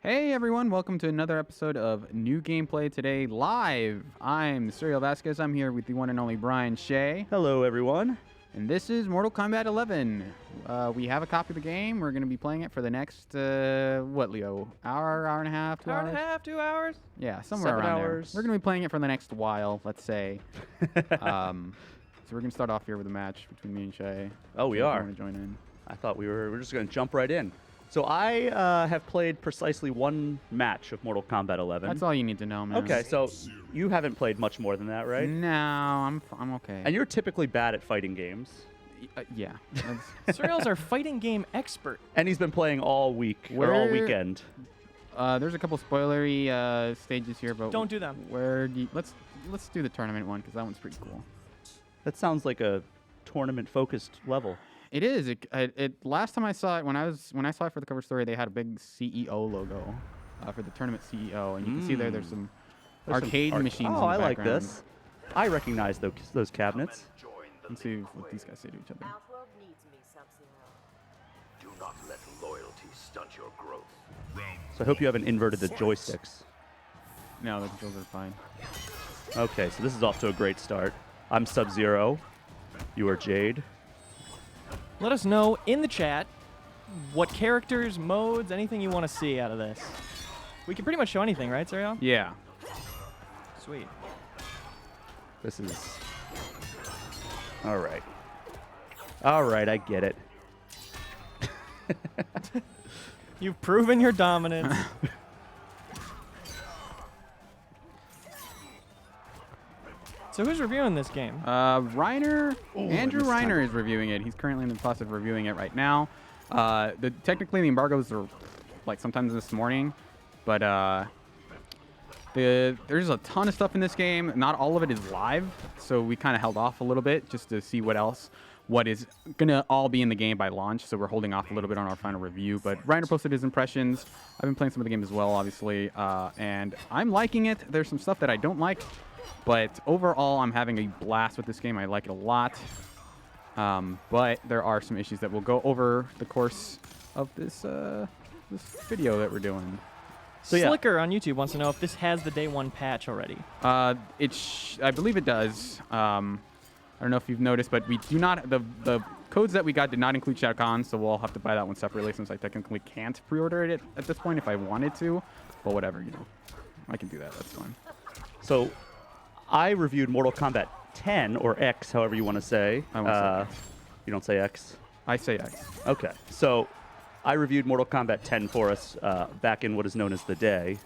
Hey everyone, welcome to another episode of New Gameplay Today Live. I'm Suriel Vazquez. I'm here with the one and only Brian Shea. Hello, everyone. And this is Mortal Kombat 11. We have a copy of the game. We're going to be playing it for the next, what, Leo? Hour and a half, 2 hours? Hour and a half, 2 hours? Yeah, somewhere 7 around hours. there. We're going to be playing it for the next while, let's say. So we're going to start off here with a match between me and Shea. Oh, we If you are. want to join in. I thought we're just going to jump right in. So I have played precisely one match of Mortal Kombat 11. That's all you need to know, man. Okay, so you haven't played much more than that, right? No, I'm okay. And you're typically bad at fighting games. Yeah. Suriel's our fighting game expert. And he's been playing all week, or all weekend. There's a couple spoilery stages here, but Don't do them. Let's do the tournament one because that one's pretty cool. That sounds like a tournament-focused level. It is. It last time I saw it when I saw it for the cover story, they had a big CEO logo for the tournament CEO, and you can see there's some arcade machines. Oh, in the I like background. this. I recognize those cabinets. Let's see what these guys say to each other. Outworld needs me, Sub-Zero. Do not let loyalty stunt your growth. So I hope you haven't inverted the joysticks. No, the controls are fine. Okay, so this is off to a great start. I'm Sub-Zero. You are Jade. Let us know in the chat what characters, modes, anything you want to see out of this. We can pretty much show anything, right, Suriel? Yeah. Sweet. This is... All right. All right, I get it. You've proven your dominance. So who's reviewing this game? Andrew missed Reiner is reviewing it. He's currently in the process of reviewing it right now. Technically, the embargoes are like sometimes this morning, but there's a ton of stuff in this game. Not all of it is live, so we kind of held off a little bit just to see what is gonna all be in the game by launch. So we're holding off a little bit on our final review. But Reiner posted his impressions. I've been playing some of the game as well, obviously, and I'm liking it. There's some stuff that I don't like. But overall, I'm having a blast with this game. I like it a lot. But there are some issues that we'll go over the course of this video that we're doing. So, yeah. Slicker on YouTube wants to know if this has the day one patch already. I believe it does. I don't know if you've noticed, but we do not. The codes that we got did not include Shao Kahn, so we'll have to buy that one separately since I technically can't pre-order it at this point if I wanted to. But whatever, I can do that. That's fine. So I reviewed Mortal Kombat 10, or X, however you want to say. I won't say X. You don't say X? I say X. Okay. So I reviewed Mortal Kombat 10 for us back in what is known as the day.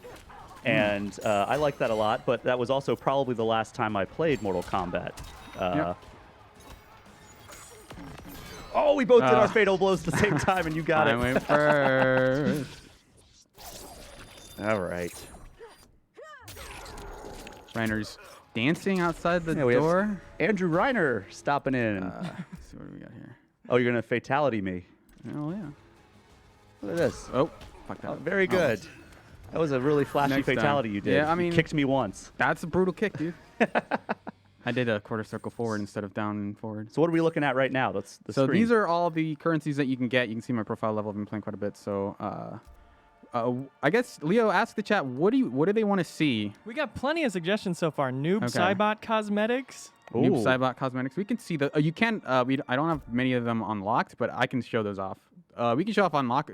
And I liked that a lot, but that was also probably the last time I played Mortal Kombat. Yep. Oh, we both did our fatal blows at the same time, and you got I it. went first. All right. Reiner's dancing outside the Yeah, we have door. Andrew Reiner stopping in. Let's see what do we got here. Oh, you're going to fatality me. Oh, yeah. Look at this. Oh, fuck that. Oh, very good. That was a really flashy Next time. fatality you did. Yeah, I You mean- kicked me once. That's a brutal kick, dude. I did a quarter circle forward instead of down and forward. So what are we looking at right now? That's the So screen. these are all the currencies that you can get. You can see my profile level. I've been playing quite a bit. So I guess, Leo, ask the chat, what do they want to see? We got plenty of suggestions so far. Noob Okay. Cybot Cosmetics. Noob Ooh. Cybot Cosmetics. We can see the. You can. I don't have many of them unlocked, but I can show those off. We can show off unlock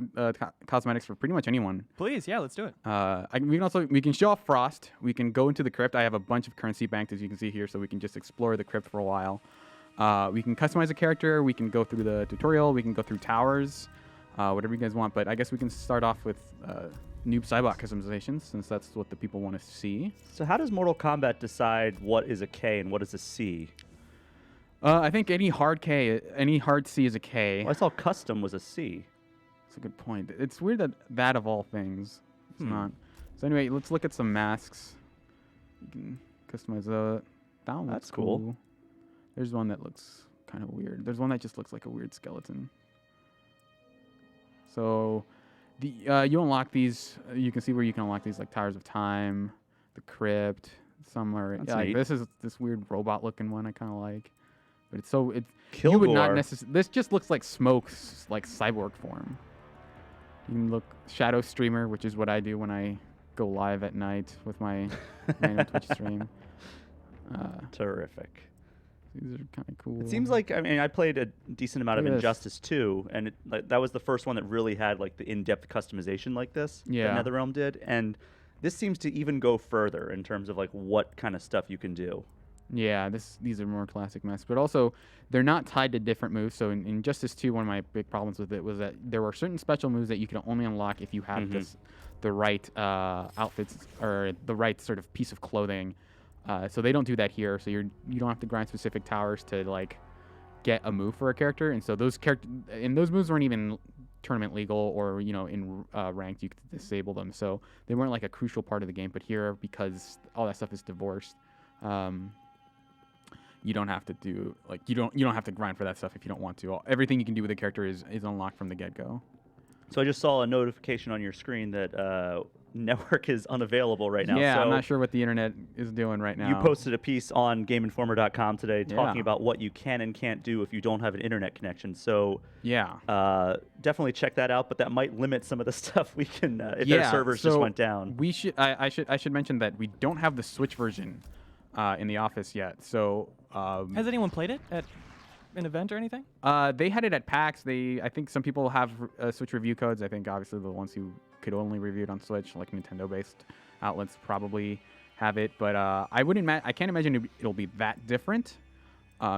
cosmetics for pretty much anyone. Please, yeah, let's do it. We can show off Frost. We can go into the Krypt. I have a bunch of currency banked, as you can see here, so we can just explore the Krypt for a while. We can customize a character. We can go through the tutorial. We can go through towers, whatever you guys want. But I guess we can start off with Noob Cybot customizations, since that's what the people want to see. So how does Mortal Kombat decide what is a K and what is a C? I think any hard C is a K. Well, I saw custom was a C. That's a good point. It's weird that of all things, it's not. So anyway, let's look at some masks. You can customize that. That one That's looks cool. cool. There's one that looks kind of weird. There's one that just looks like a weird skeleton. So you unlock these. You can see where you can unlock these, like Towers of Time, the Krypt. Some are That's like neat. this is this weird robot looking one I kind of like. But it's you would not Kilgore. necessarily. This just looks like Smoke's like cyborg form. You can look Shadow Streamer, which is what I do when I go live at night with my random Twitch stream. Terrific. These are kind of cool. It seems like, I mean, I played a decent amount of Look at this. Injustice 2, and that was the first one that really had like the in-depth customization like this Yeah. that NetherRealm did, and this seems to even go further in terms of like what kind of stuff you can do. Yeah, these are more classic masks, but also they're not tied to different moves. So in Injustice 2, one of my big problems with it was that there were certain special moves that you could only unlock if you had the right outfits or the right sort of piece of clothing. So they don't do that here. So you don't have to grind specific towers to like get a move for a character. And so those moves weren't even tournament legal or in ranked, you could disable them. So they weren't like a crucial part of the game. But here, because all that stuff is divorced. You don't have to do you don't have to grind for that stuff if you don't want to. Everything you can do with a character is unlocked from the get-go. So I just saw a notification on your screen that network is unavailable right now. Yeah, so I'm not sure what the internet is doing right now. you posted a piece on GameInformer.com today talking Yeah. about what you can and can't do if you don't have an internet connection. So Yeah. definitely check that out, but that might limit some of the stuff we can if Yeah, their servers just so went down. We should. I should mention that we don't have the Switch version in the office yet. So. Has anyone played it at an event or anything? They had it at PAX. I think some people have Switch review codes. I think obviously the ones who could only review it on Switch, like Nintendo-based outlets, probably have it. But I can't imagine it'll be that different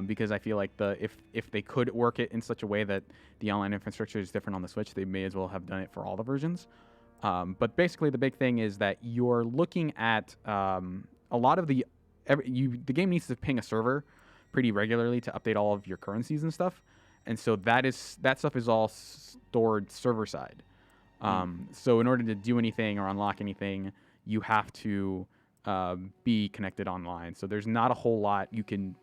because I feel like if they could work it in such a way that the online infrastructure is different on the Switch, they may as well have done it for all the versions. But basically, the big thing is that you're looking at a lot of the game needs to ping a server pretty regularly to update all of your currencies and stuff, and so that stuff is all stored server side. So in order to do anything or unlock anything, you have to be connected online. So there's not a whole lot you can,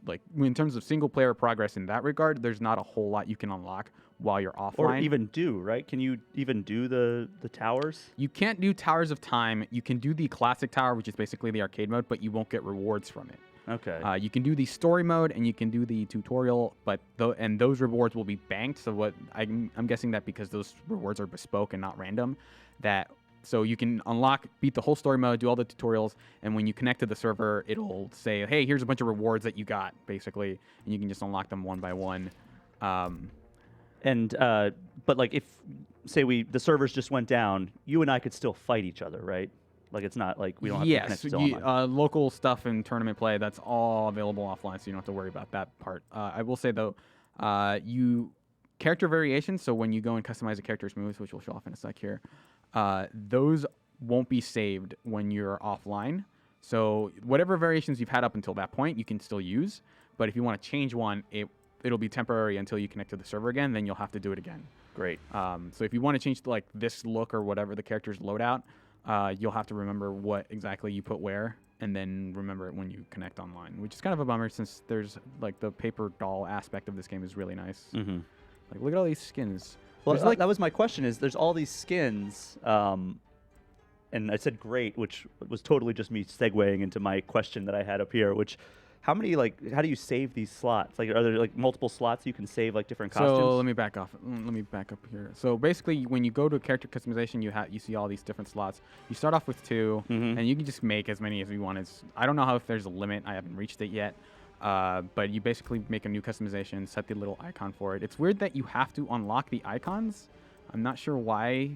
like, in terms of single player progress in that regard, there's not a whole lot you can unlock while you're offline. Or even do, right? Can you even do the towers? You can't do Towers of Time. You can do the classic tower, which is basically the arcade mode, but you won't get rewards from it. Okay. You can do the story mode and you can do the tutorial, but those rewards will be banked. So what I'm guessing that because those rewards are bespoke and not random, so you can beat the whole story mode, do all the tutorials, and when you connect to the server, it'll say, hey, here's a bunch of rewards that you got, basically, and you can just unlock them one by one. But like if say the servers just went down, you and I could still fight each other, right? Like it's not like we don't have to connect to online. Local stuff and tournament play, that's all available offline, so you don't have to worry about that part. I will say though, character variations. So when you go and customize a character's moves, which we'll show off in a sec here, those won't be saved when you're offline. So whatever variations you've had up until that point, you can still use. But if you want to change one, it'll be temporary until you connect to the server again. Then you'll have to do it again. Great. So if you want to change like this look or whatever the character's loadout, you'll have to remember what exactly you put where, and then remember it when you connect online, which is kind of a bummer since there's like the paper doll aspect of this game is really nice. Mm-hmm. Like look at all these skins. Well, There's, that was my question. Is there's all these skins, and I said great, which was totally just me segueing into my question that I had up here. Which, how do you save these slots? Like, are there like multiple slots you can save like different costumes? So let me back up here. So basically, when you go to character customization, you see all these different slots. You start off with 2, and you can just make as many as you want. I don't know if there's a limit. I haven't reached it yet. But you basically make a new customization, set the little icon for it. It's weird that you have to unlock the icons. I'm not sure why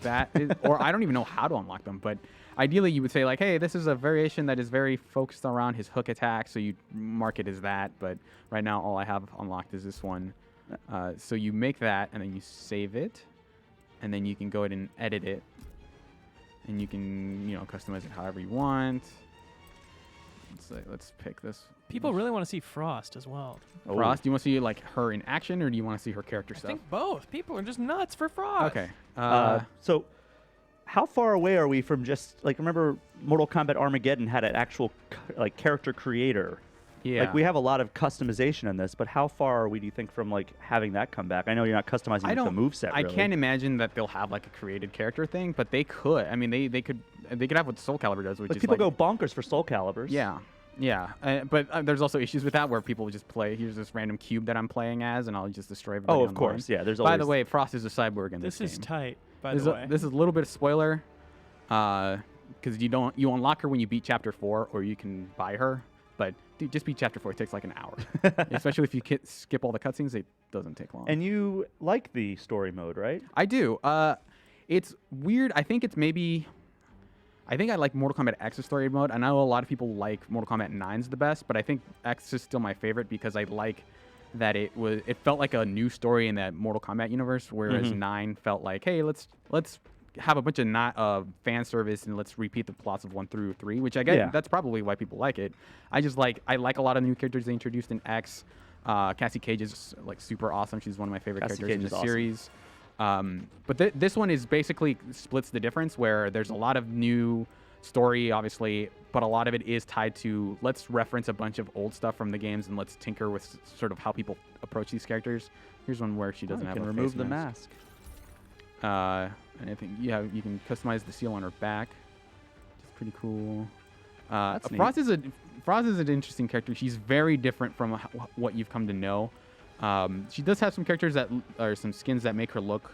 that is, or I don't even know how to unlock them. But ideally, you would say like, hey, this is a variation that is very focused around his hook attack, so you mark it as that. But right now, all I have unlocked is this one. So you make that, and then you save it, and then you can go ahead and edit it, and you can customize it however you want. Let's pick this. People really want to see Frost as well. Frost, do you want to see like her in action, or do you want to see her character I stuff? think both. People are just nuts for Frost. Okay. So how far away are we from just like, remember Mortal Kombat Armageddon had an actual like character creator? Yeah. Like we have a lot of customization in this, but how far are we, do you think, from like having that come back? I know you're not customizing the moveset. I really. can't imagine that they'll have like a created character thing, but they could. I mean, they could have what Soul Calibur does, which Like is people like, go bonkers for Soul Calibers. Yeah. Yeah, but there's also issues with that where people just play. Here's this random cube that I'm playing as, and I'll just destroy everybody. Oh, of online. course. Yeah, there's By always... the way, Frost is a cyborg in this This is game. tight, by This the is way. this is a little bit of spoiler, because you unlock her when you beat Chapter 4, or you can buy her. But dude, just beat Chapter 4. It takes like an hour, especially if you skip all the cutscenes. It doesn't take long. And you like the story mode, right? I do. It's weird. I think I like Mortal Kombat X's story mode. I know a lot of people like Mortal Kombat 9's the best, but I think X is still my favorite because I like that it felt like a new story in that Mortal Kombat universe, whereas 9 felt like, hey, let's have a bunch of fan service and let's repeat the plots of 1 through 3, which I get. That's probably why people like it. I like a lot of new characters they introduced in X. Cassie Cage is like super awesome. She's one of my favorite characters in the series. But this one is basically splits the difference where there's a lot of new story, obviously, but a lot of it is tied to let's reference a bunch of old stuff from the games and let's tinker with sort of how people approach these characters. Here's one where she doesn't have can a remove face the mask. mask. And I think you can customize the seal on her back, which is pretty cool. That's neat. Frost is an interesting character. She's very different from what you've come to know. She does have some characters that are some skins that make her look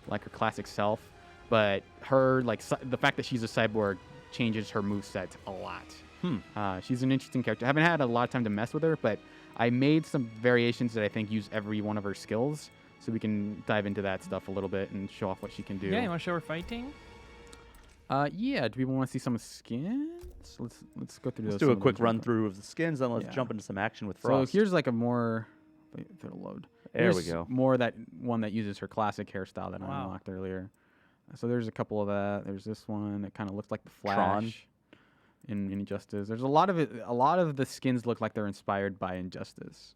like her classic self, but her the fact that she's a cyborg changes her moveset a lot. She's an interesting character. I haven't had a lot of time to mess with her, but I made some variations that I think use every one of her skills, so we can dive into that stuff a little bit and show off what she can do. Yeah, you want to show her fighting? Yeah. Do people want to see some skins? Let's go through. Let's do a quick run through of the skins, then let's jump into some action with Frost. So here's like a more. Wait, if it'll load. There we go. More that one that uses her classic hairstyle that I unlocked earlier. So there's a couple of that. There's this one that kind of looks like the Flash Tron. in Injustice. There's a lot of it. A lot of the skins look like they're inspired by Injustice.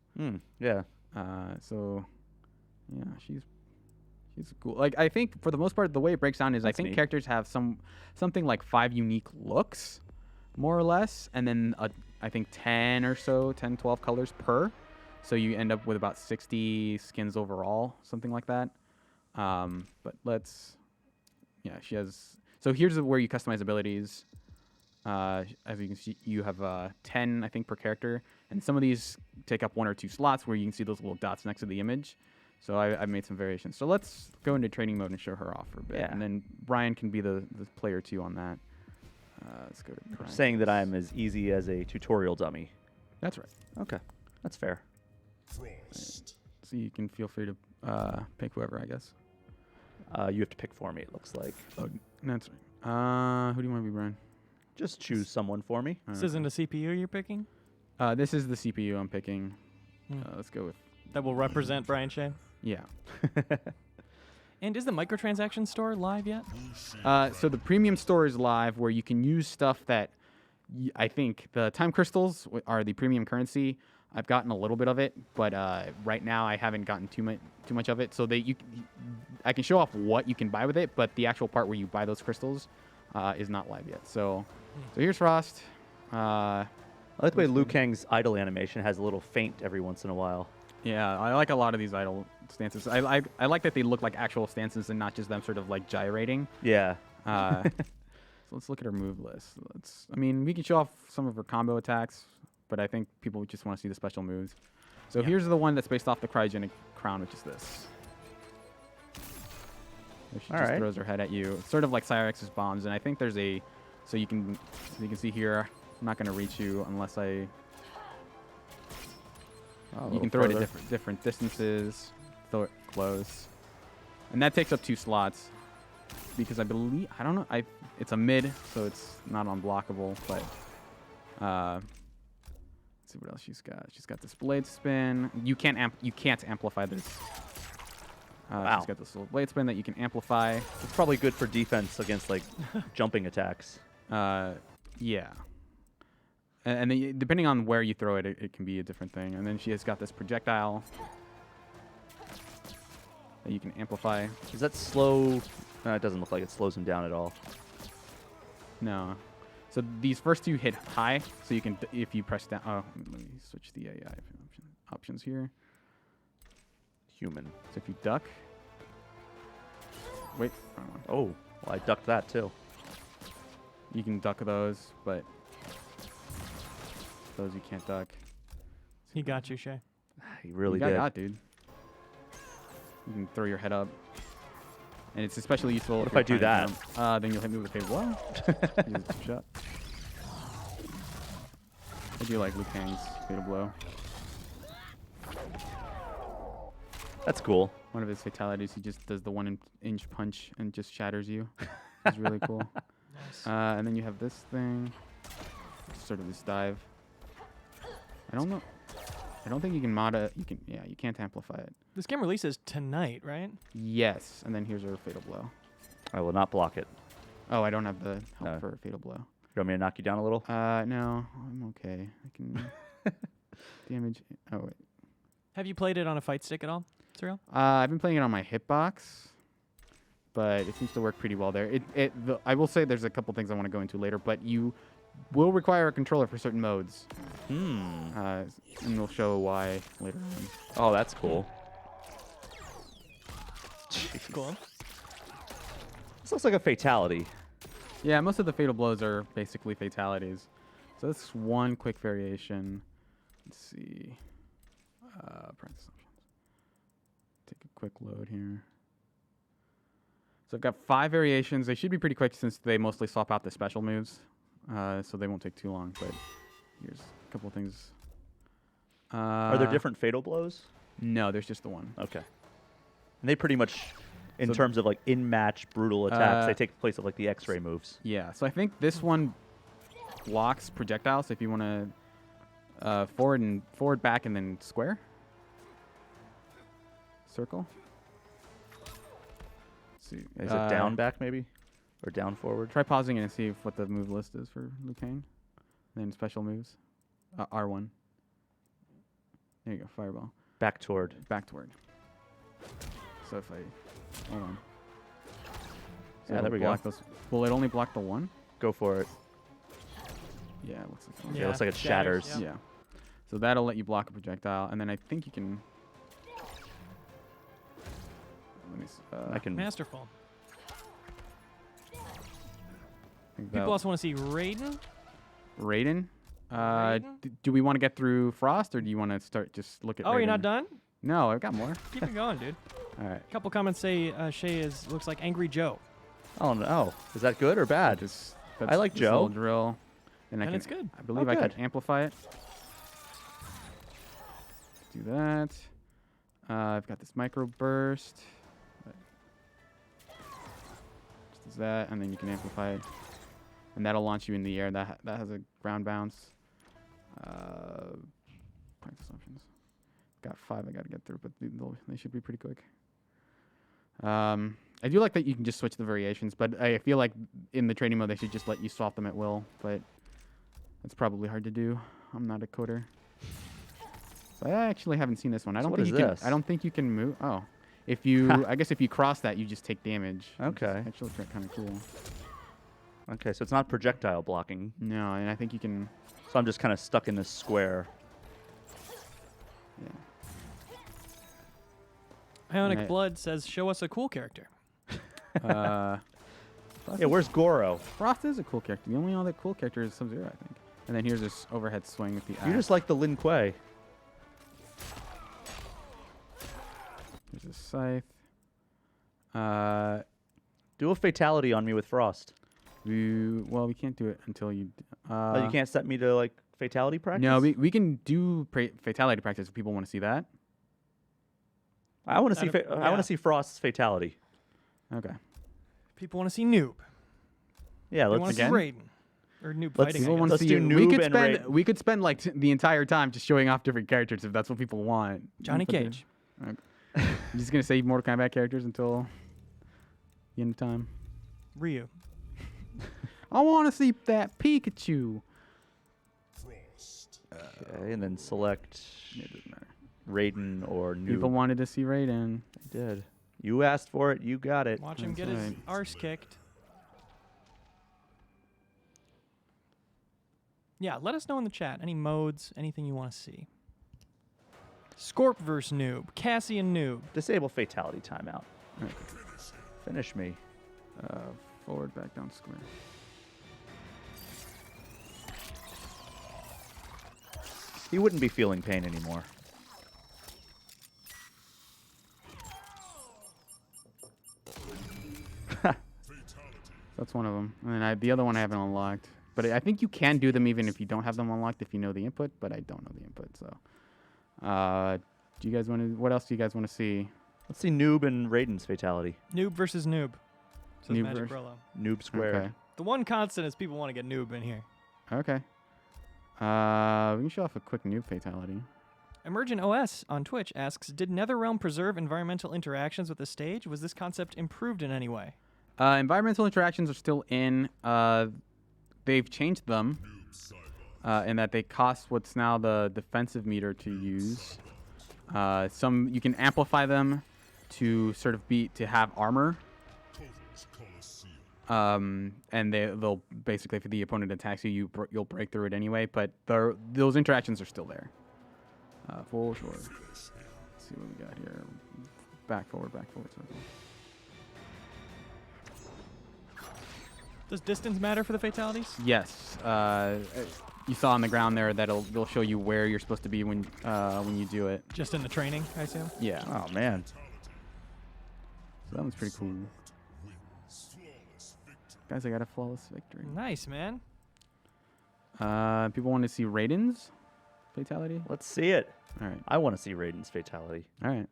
Yeah. So yeah, she's cool. Like I think for the most part, the way it breaks down is I think characters have something like 5 unique looks, more or less, and then I think 10 or so, 10, 12 colors per. So you end up with about 60 skins overall, something like that. But she has. So here's where you customize abilities. As you can see, you have 10, I think, per character, and some of these take up 1 or 2 slots where you can see those little dots next to the image. So I've made some variations. So let's go into training mode and show her off for a bit, and then Brian can be the player 2 on that. Let's go to Brian. Saying that I'm as easy as a tutorial dummy. That's right. Okay, that's fair. So you can feel free to pick whoever, I guess. You have to pick for me, it looks like. Oh, that's right. Who do you want to be, Brian? Just choose someone for me. This isn't a CPU you're picking? This is the CPU I'm picking. Let's go with... That will represent Brian Shea? Yeah. And is the microtransaction store live yet? So the premium store is live where you can use stuff that... I think the time crystals are the premium currency. I've gotten a little bit of it, but right now I haven't gotten too much of it. So I can show off what you can buy with it, but the actual part where you buy those crystals is not live yet. So here's Frost. I like the way Liu Kang's idle animation has a little feint every once in a while. Yeah, I like a lot of these idle stances. I like that they look like actual stances and not just them sort of like gyrating. Yeah. So let's look at her move list. We can show off some of her combo attacks, but I think people just want to see the special moves. So here's the one that's based off the cryogenic crown, which is this. She just throws her head at you. It's sort of like Cyrex's bombs, and I think there's so you can see here, I'm not going to reach you unless you can throw it at different distances, throw it close. And that takes up 2 slots because I don't know, it's a mid, so it's not unblockable, but let's see what else she's got. She's got this blade spin. You can't amplify this. Wow. She's got this little blade spin that you can amplify. It's probably good for defense against like jumping attacks. Yeah. And then depending on where you throw it, it can be a different thing. And then she has got this projectile that you can amplify. Does that slow? It doesn't look like it slows him down at all. No. So these first 2 hit high, so you can, if you press down. Oh, let me switch the AI options here. Human. So if you duck. Wait. Wrong one. Oh, well, I ducked that too. You can duck those, but Those you can't duck. He got you, Shea. He really You got did. got, dude. You can throw your head up. And it's especially useful What if you're I do trying to that? jump. Then you'll hit me with a fatal blow. Just shot. I do like Liu Kang's fatal blow. That's cool. One of his fatalities, he just does the 1-inch punch and just shatters you. It's really cool. Nice. And then you have this thing, sort of this dive. I don't know. I don't think you can mod it. You can, yeah, you can't amplify it. This game releases tonight, right? Yes, and then here's our fatal blow. I will not block it. Oh, I don't have the help No. for a fatal blow. You want me to knock you down a little? No, I'm okay. I can damage. Oh wait. Have you played it on a fight stick at all, Suriel? I've been playing it on my hitbox, but it seems to work pretty well there. I will say there's a couple things I want to go into later, but you will require a controller for certain modes, and we'll show why later on. Oh, that's cool. Cool. This looks like a fatality. Yeah, most of the fatal blows are basically fatalities. So that's one quick variation. Let's see. Practice options. Take a quick load here. So I've got 5 variations. They should be pretty quick since they mostly swap out the special moves. So they won't take too long, but here's a couple things. Are there different fatal blows? No, there's just the one. Okay. And they pretty much, in So- terms of like in-match brutal attacks, they take place of like the X-ray moves. Yeah, so I think this one blocks projectiles if you want to forward, back, and then square. Circle. Let's see. Is it down back maybe? Or down forward? Try pausing it and see what the move list is for Liu Kang. Then special moves. R1. There you go, fireball. Back toward. Back toward. So if I... Hold on. So Yeah, there it'll we go. block those. Will it only block the one? Go for it. Yeah, it looks like one. Yeah, it looks like it shatters. Yeah. Yeah. So that'll let you block a projectile, and then I think you can... Let me I can. Masterful. think People that- also want to see Raiden. Raiden? Raiden? Do we want to get through Frost, or do you want to start just look at Oh, you're not Raiden? done? No, I've got more. Keep it going, dude. All right. A couple comments say Shea looks like Angry Joe. Oh no. Is that good or bad? That's I like this Joe. little drill. And I And can, it's good. I believe Oh, I good. can amplify it. Do that. I've got this micro burst. Just does that, and then you can amplify it. And that'll launch you in the air. That has a ground bounce. Practice options. Got 5 I got to get through, but they should be pretty quick. I do like that you can just switch the variations, but I feel like in the training mode they should just let you swap them at will, but that's probably hard to do. I'm not a coder. So I actually haven't seen this one. I don't what think is you can this? I don't think you can move. Oh. If you I guess if you cross that you just take damage. Okay. It's actually kind of cool. Okay, so it's not projectile blocking. No, and I think you can So I'm just kind of stuck in this square. yeah. Ionic Right. Blood says, show us a cool character. Yeah, where's Goro? Frost is a cool character. The only other cool character is Sub-Zero, I think. And then here's this overhead swing with the axe. You just like the Lin Kuei. There's a scythe. Do a fatality on me with Frost. We can't do it until you. Oh, you can't set me to like fatality practice. No, we can do fatality practice if people want to see that. I want to see. That'd- I want yeah. to see Frost's fatality. Okay. People want to see Noob. Yeah, They let's want to see again? Raiden. Or Noob Let's- fighting. People I want guess. to Let's see. do We Noob could and spend. Raiden. We could spend like the entire time just showing off different characters if that's what people want. Johnny But the- Cage. I'm just gonna save Mortal Kombat characters until the end of time. Ryu. I want to see that Pikachu. Okay, and then select It doesn't matter. Raiden or Noob. People wanted to see Raiden. I did. You asked for it. You got it. Watch him That's get his right. arse kicked. Yeah, let us know in the chat. Any modes, anything you want to see. Scorp versus Noob. Cassie and Noob. Disable fatality timeout. Alright. Finish me. Forward, back, down, square. He wouldn't be feeling pain anymore. That's one of them. And then the other one I haven't unlocked. But I think you can do them even if you don't have them unlocked if you know the input, but I don't know the input. So, do you guys want to? What else do you guys want to see? Let's see Noob and Raiden's fatality. Noob versus noob. Says Noob Magic vers- Rolo. Noob squared. Okay. The one constant is people want to get noob in here. Okay. We can show off a quick noob fatality. Emergent OS on Twitch asks, did NetherRealm preserve environmental interactions with the stage? Was this concept improved in any way? Environmental interactions are still in. They've changed them in that they cost what's now the defensive meter to use. Some you can amplify them to sort of to have armor. And they'll basically, if the opponent attacks you, you'll break through it anyway. But those interactions are still there. For sure. Let's see what we got here. Back forward, circle. Does distance matter for the fatalities? Yes. You saw on the ground there that they'll show you where you're supposed to be when you do it. Just in the training, I assume? Yeah. Oh, man. So that one's pretty cool. Guys, I got a flawless victory. Nice, man. People want to see Raiden's fatality? Let's see it. All right. I want to see Raiden's fatality. All right.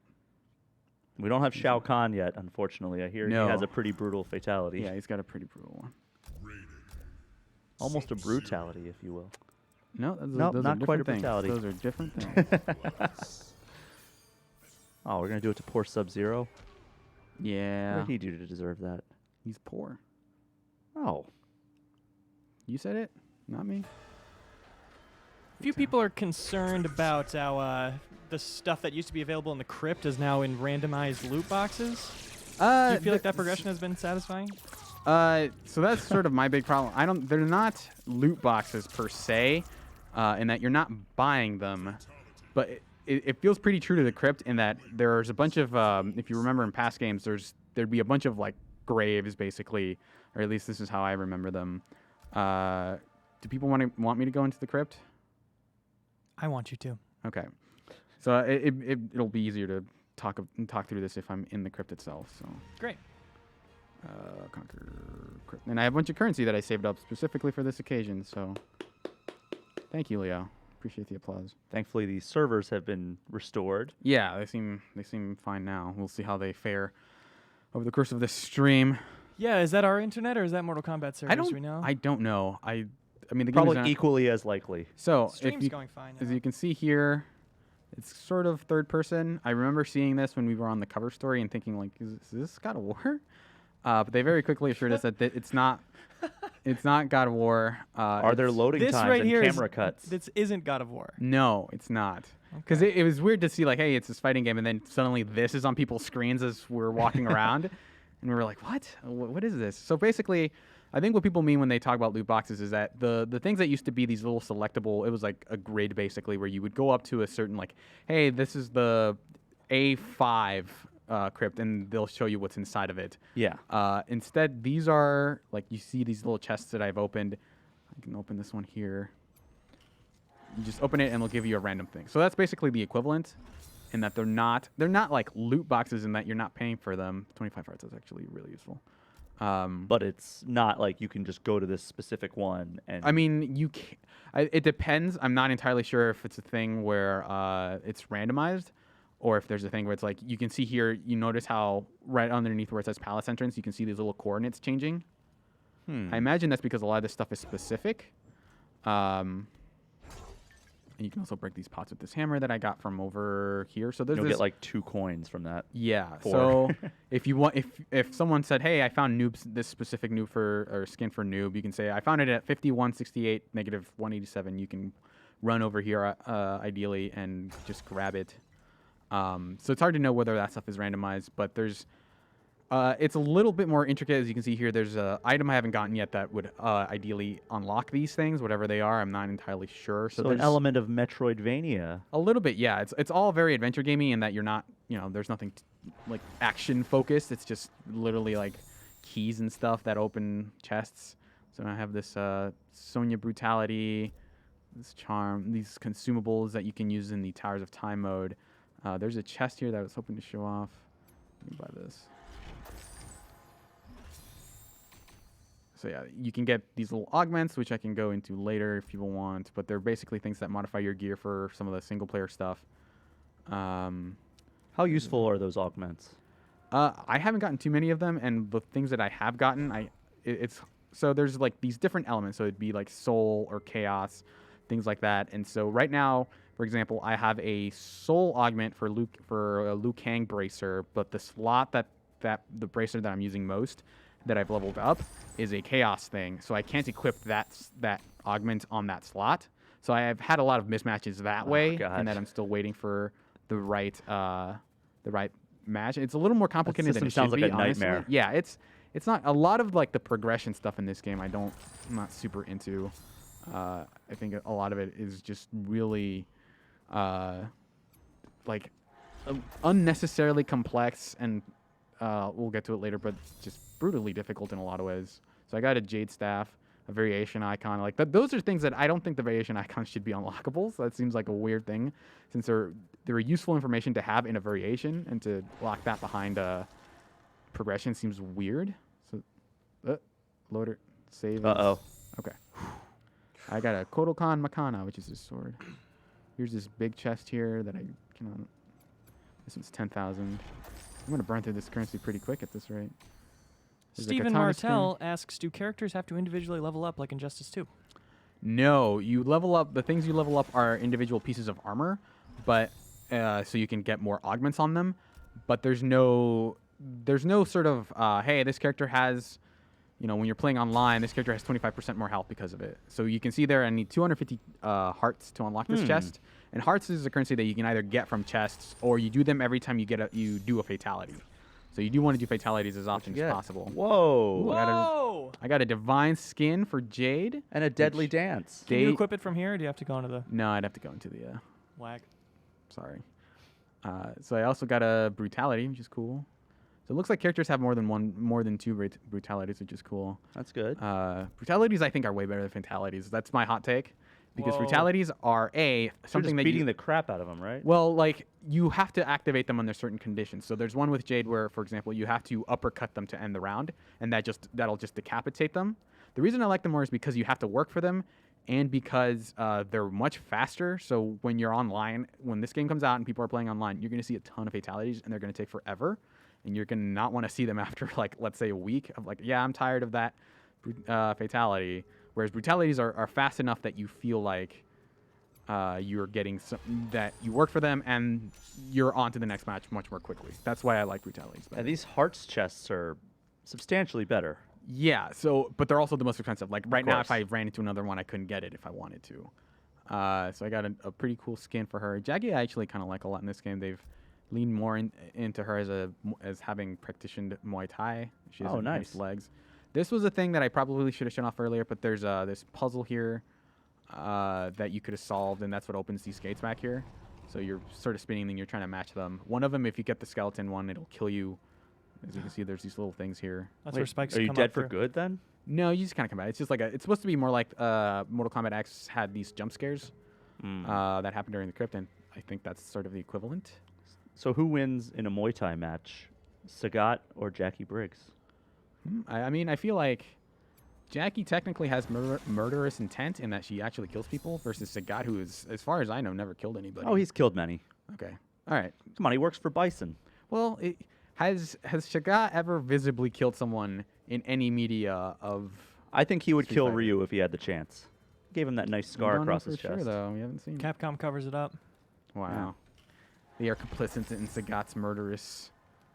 We don't have Shao Kahn yet, unfortunately. I hear No. he has a pretty brutal fatality. Yeah, he's got a pretty brutal one. Almost a brutality, if you will. No, Nope, those not are quite a different things. brutality. Those are different things. Oh, we're going to do it to poor Sub-Zero? Yeah. What did he do to deserve that? He's poor. Oh. You said it, not me. Few people are concerned about how the stuff that used to be available in the Krypt is now in randomized loot boxes. Do you feel like that progression has been satisfying? So that's sort of my big problem. They're not loot boxes per se, in that you're not buying them, but it feels pretty true to the Krypt in that there's a bunch of, if you remember in past games, there'd be a bunch of like graves basically, or at least this is how I remember them. Do people want me to go into the Krypt? I want you to. Okay, so it'll be easier to talk through this if I'm in the Krypt itself. So Great. Conquer Krypt, and I have a bunch of currency that I saved up specifically for this occasion. So thank you, Leo. Appreciate the applause. Thankfully, these servers have been restored. Yeah, they seem fine now. We'll see how they fare over the course of this stream. Yeah, is that our internet or is that Mortal Kombat servers? Do we know? I don't know. I mean, the game Probably is not, equally as likely. so Stream's going fine as now. you can see here, it's sort of third person. I remember seeing this when we were on the cover story and thinking like, is this God of War? But they very quickly assured us that it's not. It's not God of War. Are there loading This times right and here camera cuts? This isn't God of War. No, it's not. Because it was weird to see like, hey, it's this fighting game, and then suddenly this is on people's screens as we're walking around, and we were like, what? What is this? So basically, I think what people mean when they talk about loot boxes is that the things that used to be these little selectable, it was like a grid basically where you would go up to a certain like, hey, this is the A5 Krypt, and they'll show you what's inside of it. Yeah. Instead, these are like, you see these little chests that I've opened. I can open this one here. You just open it and it'll give you a random thing. So that's basically the equivalent in that they're not like loot boxes in that you're not paying for them. 25 hearts is actually really useful. But it's not like you can just go to this specific one and... I mean, you can, it depends. I'm not entirely sure if it's a thing where it's randomized or if there's a thing where it's like, you can see here, you notice how right underneath where it says palace entrance, you can see these little coordinates changing. I imagine that's because a lot of this stuff is specific. And you can also break these pots with this hammer that I got from over here. So there's You'll get like 2 coins from that. Yeah. 4. So if you want, if someone said, hey, I found this specific noob or skin for noob, you can say I found it at 5168 negative 187. You can run over here ideally and just grab it. So it's hard to know whether that stuff is randomized, but there's it's a little bit more intricate. As you can see here, there's an item I haven't gotten yet that would ideally unlock these things, whatever they are. I'm not entirely sure. So there's an element of Metroidvania. a little bit, yeah. It's all very adventure gamey in that you're not, there's nothing like action focused. It's just literally like keys and stuff that open chests. So I have this Sonya Brutality, this charm, these consumables that you can use in the Towers of Time mode. There's a chest here that I was hoping to show off. Let me buy this. So yeah, you can get these little augments, which I can go into later if people want, but they're basically things that modify your gear for some of the single player stuff. How useful are those augments? I haven't gotten too many of them, and the things that I have gotten, so there's like these different elements. So it'd be like soul or chaos, things like that. And so right now, for example, I have a soul augment for a Liu Kang bracer, but the slot that the bracer that I'm using most, that I've leveled up, is a chaos thing. So I can't equip that augment on that slot. So I have had a lot of mismatches that way, and that I'm still waiting for the right match. It's a little more complicated than it should be. Sounds like a honestly. nightmare. Yeah, it's not a lot of like the progression stuff in this game. I'm not super into. I think a lot of it is just really like unnecessarily complex, and we'll get to it later, but just brutally difficult in a lot of ways. So I got a Jade Staff, a variation icon. Like those are things that I don't think the variation icons should be unlockable. So that seems like a weird thing, since they're useful information to have in a variation, and to lock that behind progression seems weird. So loader save. Okay. I got a Kodokan Makana, which is this sword. Here's this big chest here that I cannot. This one's 10,000. I'm gonna burn through this currency pretty quick at this rate. There's a Stephen katana Martell skin. asks, do characters have to individually level up like in Justice 2? No, you level up. The things you level up are individual pieces of armor, but so you can get more augments on them. But there's no sort of hey, this character has, when you're playing online, this character has 25% more health because of it. So you can see there, I need 250 hearts to unlock this chest. And hearts is a currency that you can either get from chests, or you do them every time you do a fatality. So you do want to do fatalities as often as possible. Whoa. Whoa! I got a divine skin for Jade. And a deadly dance. Can you equip it from here, or do you have to go into the... No, I'd have to go into the... Wag. Sorry. So I also got a brutality, which is cool. So it looks like characters have more than two brutalities, which is cool. That's good. Brutalities, I think, are way better than fatalities. That's my hot take. Because brutalities are something that beating the crap out of them, right? Well, like, you have to activate them under certain conditions. So there's one with Jade where, for example, you have to uppercut them to end the round, and that'll just decapitate them. The reason I like them more is because you have to work for them, and because they're much faster. So when you're online, when this game comes out and people are playing online, you're going to see a ton of fatalities, and they're going to take forever. And you're going to not want to see them after, like, let's say a week of, like, yeah, I'm tired of that fatality. Whereas brutalities are fast enough that you feel like you're getting that you work for them, and you're on to the next match much more quickly. That's why I like brutalities better. And these hearts chests are substantially better. Yeah, but they're also the most expensive. Like right now, if I ran into another one, I couldn't get it if I wanted to. So I got a pretty cool skin for her. Jaggy I actually kind of like a lot in this game. They've leaned more into her as having practiced Muay Thai. She has nice legs. This was a thing that I probably should have shown off earlier, but there's this puzzle here that you could have solved, and that's what opens these gates back here. So you're sort of spinning, and you're trying to match them. One of them, if you get the skeleton one, it'll kill you. As you can see, there's these little things here. That's where spikes come up. Are you dead for through. good then? No, you just kind of come back. It's just like it's supposed to be more like Mortal Kombat X had these jump scares that happened during the Krypt, and I think that's sort of the equivalent. So who wins in a Muay Thai match, Sagat or Jackie Briggs? I mean, I feel like Jackie technically has murderous intent in that she actually kills people, versus Sagat, who is, as far as I know, never killed anybody. Oh, he's killed many. Okay. All right. Come on, he works for Bison. Well, has Sagat ever visibly killed someone in any media of... I think he would kill Fighter? Ryu if he had the chance. Gave him that nice scar across his chest. Sure, though. We haven't seen. Capcom covers it up. Wow. Yeah. They are complicit in Sagat's murderous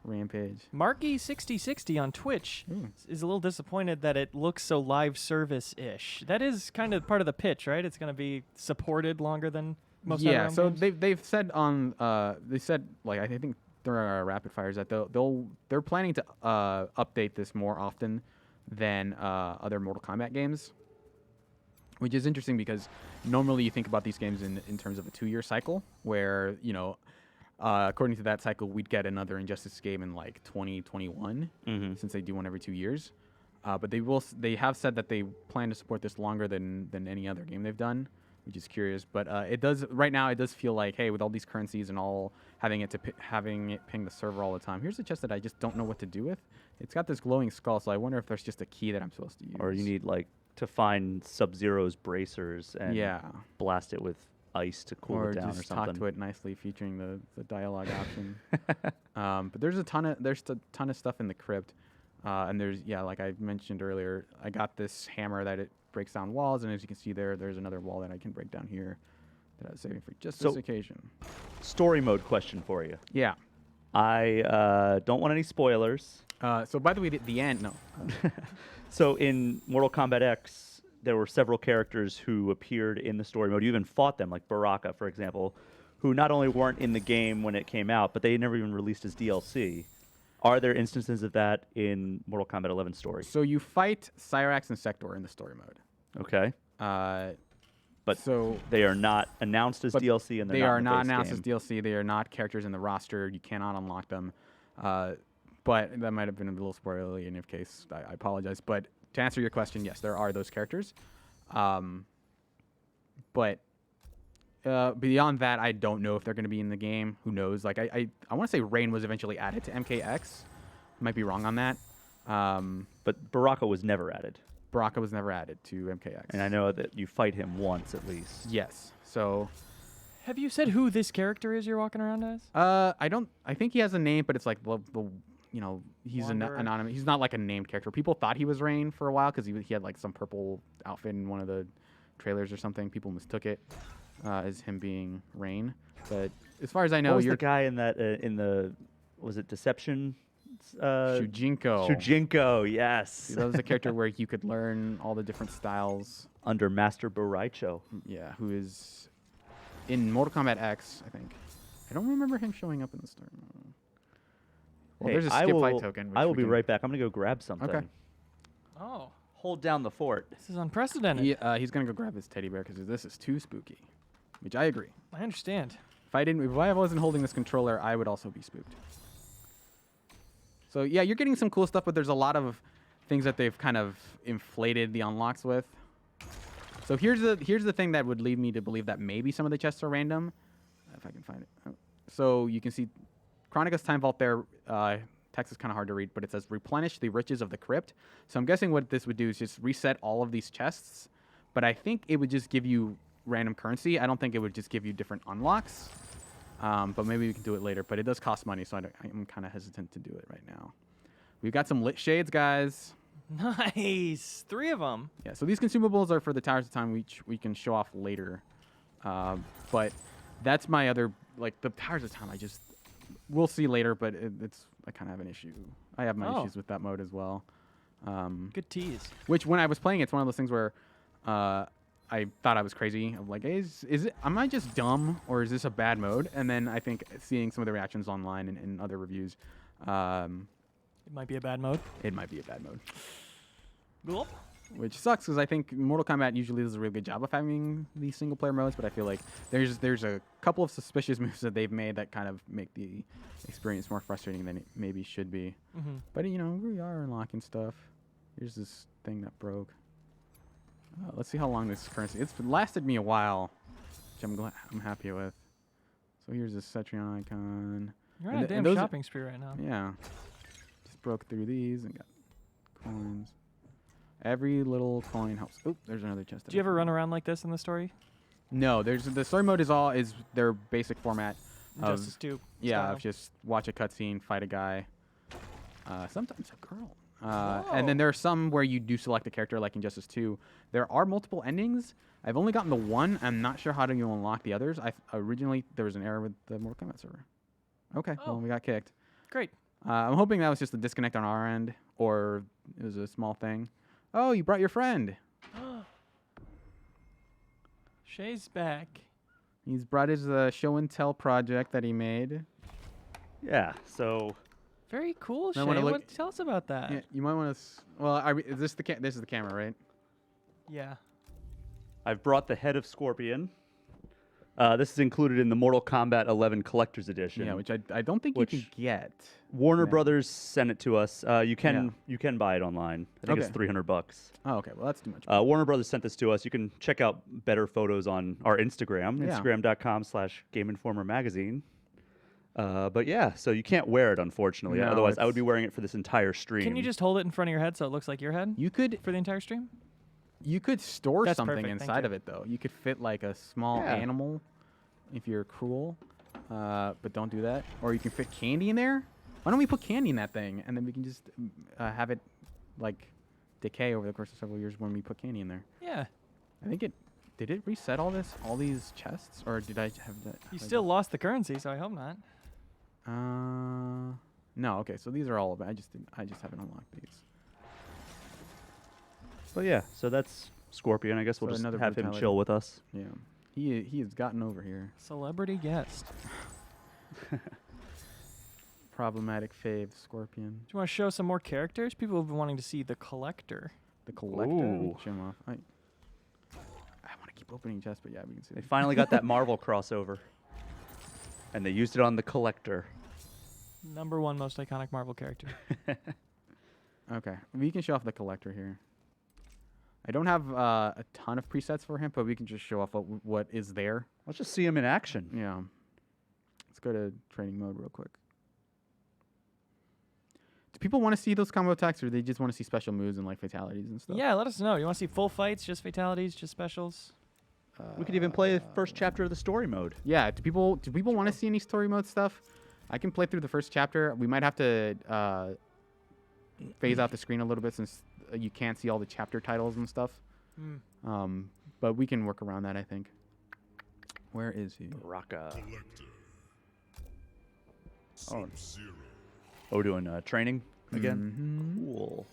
rampage. Marky6060 on Twitch is a little disappointed that it looks so live service-ish. That is kind of part of the pitch, right? It's going to be supported longer than most other realm so games? they've said on like I think during our rapid fires that they're planning to update this more often than other Mortal Kombat games, which is interesting because normally you think about these games in terms of a 2-year cycle, where according to that cycle, we'd get another Injustice game in like 2021, since they do one every 2 years. But they have said that they plan to support this longer than any other game they've done, which is curious. But it does right now. It does feel like, hey, with all these currencies and all having it ping the server all the time. Here's a chest that I just don't know what to do with. It's got this glowing skull, so I wonder if there's just a key that I'm supposed to use. Or you need like to find Sub-Zero's bracers and Yeah. blast it with ice to cool or it down just or something. talk to it nicely, featuring the dialogue option. But there's a ton of stuff in the crypt, and there's like I mentioned earlier, I got this hammer that it breaks down walls, and as you can see there's another wall that I can break down here that I was saving for just this occasion. Story mode question for you. Yeah. I don't want any spoilers. So by the way, the end. No. So in Mortal Kombat X, there were several characters who appeared in the story mode. You even fought them, like Baraka, for example, who not only weren't in the game when it came out, but they never even released as DLC. Are there instances of that in Mortal Kombat 11 story? So you fight Cyrax and Sector in the story mode. Okay. But so they are not announced as DLC, and they are not announced as as DLC. They are not characters in the roster. You cannot unlock them. But that might have been a little spoilery, in case I apologize. But to answer your question, yes, there are those characters. But beyond that, I don't know if they're going to be in the game. Who knows? Like I want to say Rain was eventually added to MKX. Might be wrong on that. But Baraka was never added. Baraka was never added to MKX. And I know that you fight him once at least. Yes. So. Have you said who this character is you're walking around as? I think he has a name, but it's like the he's anonymous. He's not like a named character. People thought he was Rain for a while because he had like some purple outfit in one of the trailers or something. People mistook it as him being Rain. But as far as I know, what was you're the guy in that was it Deception? Shujinko. Yes. That was a character where you could learn all the different styles under Master Boraicho. Yeah, who is in Mortal Kombat X, I think. I don't remember him showing up in the story. Well, hey, there's a skip fight token. I will be right back. I'm going to go grab something. Okay. Oh. Hold down the fort. This is unprecedented. He's going to go grab his teddy bear because this is too spooky, which I agree. I understand. If I wasn't holding this controller, I would also be spooked. So yeah, you're getting some cool stuff, but there's a lot of things that they've kind of inflated the unlocks with. So here's the thing that would lead me to believe that maybe some of the chests are random, if I can find it. So you can see Chronica's Time Vault there. Text is kind of hard to read, but it says replenish the riches of the crypt. So I'm guessing what this would do is just reset all of these chests, but I think it would just give you random currency. I don't think it would just give you different unlocks. But maybe we can do it later. But it does cost money, so I'm kind of hesitant to do it right now. We've got some lit shades, guys. Nice. 3 of them. Yeah, so these consumables are for the Towers of Time, which we can show off later. But that's my other, like, the Towers of Time, we'll see later, but I kind of have an issue. I have my issues with that mode as well. Good tease. Which, when I was playing, it's one of those things where I thought I was crazy. Of like, am I just dumb, or is this a bad mode? And then I think seeing some of the reactions online and other reviews, it might be a bad mode. It might be a bad mode. Cool. Which sucks because I think Mortal Kombat usually does a really good job of having these single player modes, but I feel like there's a couple of suspicious moves that they've made that kind of make the experience more frustrating than it maybe should be. Mm-hmm. But we are unlocking stuff. Here's this thing that broke. Let's see how long this currency. It's lasted me a while, which I'm happy with. So here's this Cetrion icon. You're on a damn shopping spree right now. Yeah. Just broke through these and got coins. Every little coin helps. Oop, there's another chest. Did you ever run around like this in the story? No, the story mode is their basic format. Justice 2. Yeah, of just watch a cutscene, fight a guy. Sometimes a girl. And then there are some where you do select a character, like in Justice 2. There are multiple endings. I've only gotten the one. I'm not sure how to unlock the others. Originally, there was an error with the Mortal Kombat server. Okay, well, we got kicked. Great. I'm hoping that was just a disconnect on our end, or it was a small thing. Oh, you brought your friend. Shea's back. He's brought his show and tell project that he made. Yeah, so... Very cool, Shea. Tell us about that. Yeah, you might want to... Well, this is the camera, right? Yeah. I've brought the head of Scorpion. This is included in the Mortal Kombat 11 Collector's Edition. Yeah, which I don't think Which you can get. Warner Yeah. Brothers sent it to us. You can Yeah. buy it online. I think it's Okay. $300. Oh, okay. Well, that's too much. Warner Brothers sent this to us. You can check out better photos on our Instagram, Yeah. instagram.com/Game Informer Magazine. But yeah, so you can't wear it, unfortunately. No, Otherwise, I would it's- be wearing it for this entire stream. Can you just hold it in front of your head so it looks like your head You could for the entire stream? store That's something perfect, thank inside you. of it though. You could fit like a small Yeah. animal if you're cruel, but don't do that. Or you can fit candy in there. Why don't we put candy in that thing and then we can just have it like decay over the course of several years when we put candy in there. Yeah. I think it did it reset all these chests, or did I have that? You still lost the currency, so I hope not. No. Okay, so these are all of it. I just haven't unlocked these. But yeah, so that's Scorpion. I guess we'll So just another have him brutality. chill with us. Yeah, he has gotten over here. Celebrity guest. Problematic fave Scorpion. Do you want to show some more characters? People have been wanting to see the Collector. The collector. Ooh. Show 'em off. I want to keep opening chests, but yeah, we can see. They them. finally got that Marvel crossover. And they used it on the Collector. #1 most iconic Marvel character. Okay, we can show off the collector here. I don't have a ton of presets for him, but we can just show off what is there. Let's just see him in action. Yeah. Let's go to training mode real quick. Do people want to see those combo attacks, or they just want to see special moves and like fatalities and stuff? Yeah, let us know. You want to see full fights, just fatalities, just specials? We could even play the first chapter of the story mode. Yeah. Do people want to see any story mode stuff? I can play through the first chapter. We might have to phase out the screen a little bit since you can't see all the chapter titles and stuff. But we can work around that, I think. Where is he? Raka. Oh, doing training again? Mhm. Cool.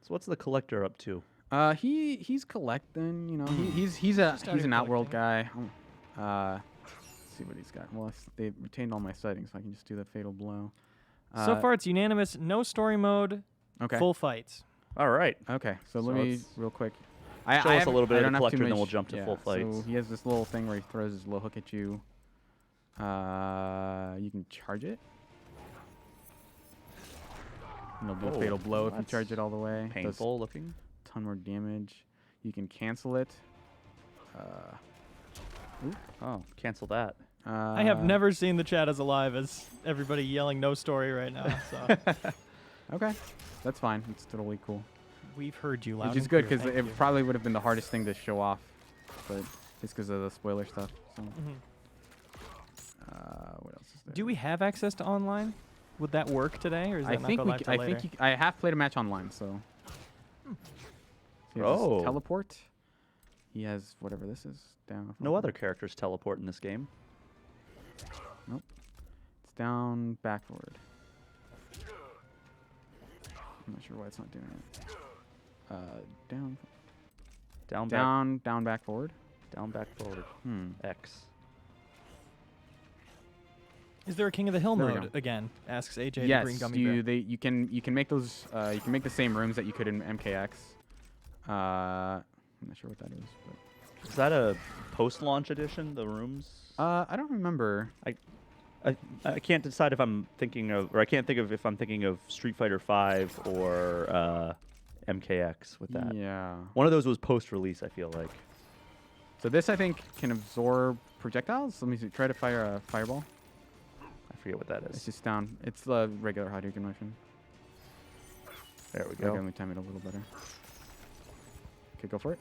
So what's the Collector up to? He's collecting. You know, he's an started outworld guy. Let's see what he's got. Well, they retained all my settings, so I can just do the fatal blow. So far, it's unanimous. No story mode. Okay. Full fights. All right. Okay, so So let me let's real quick. show us a haven't- little bit I of the don't have too collector, and then much- we'll jump to full fights. So he has this little thing where he throws his little hook at you. You can charge it. And it'll do a Oh, fatal blow if you that's charge it all the way. Does Painful looking. a ton more damage. You can cancel it. Oh, cancel that. I have never seen the chat as alive as everybody yelling no story right now. So Okay, that's fine. It's totally cool. we've heard you loud. Which is and good clear. because Thank it you. probably would have been the hardest thing to show off, but just because of the spoiler stuff. So, Mhm. what else is there? Do we have access to online? Would that work today, or is that I not think go we. live c- till I later? think I have played a match online, so. So he has this Oh. teleport. He has whatever this is down. No other characters teleport in this game. It's down, back, forward. I'm not sure why it's not doing it. Down, Down, down, back, forward. back, down, back, forward. X. Is there a King of the Hill There we mode go. again? Asks AJ the Yes, Green Gummy Bear. you can make those. You can make the same rooms that you could in MKX. I'm not sure what that is, but. Is that a post-launch edition? The rooms? I don't remember. I can't decide if I'm thinking of, or I can't think of if I'm thinking of Street Fighter V or MKX with that. Yeah. One of those was post-release, I feel like. So this, I think, can absorb projectiles. Let me see. Try to fire a fireball. I forget what that It's is. just down. It's the regular Hadouken motion. There we Okay, go. let me time it a little better. Okay, go for it.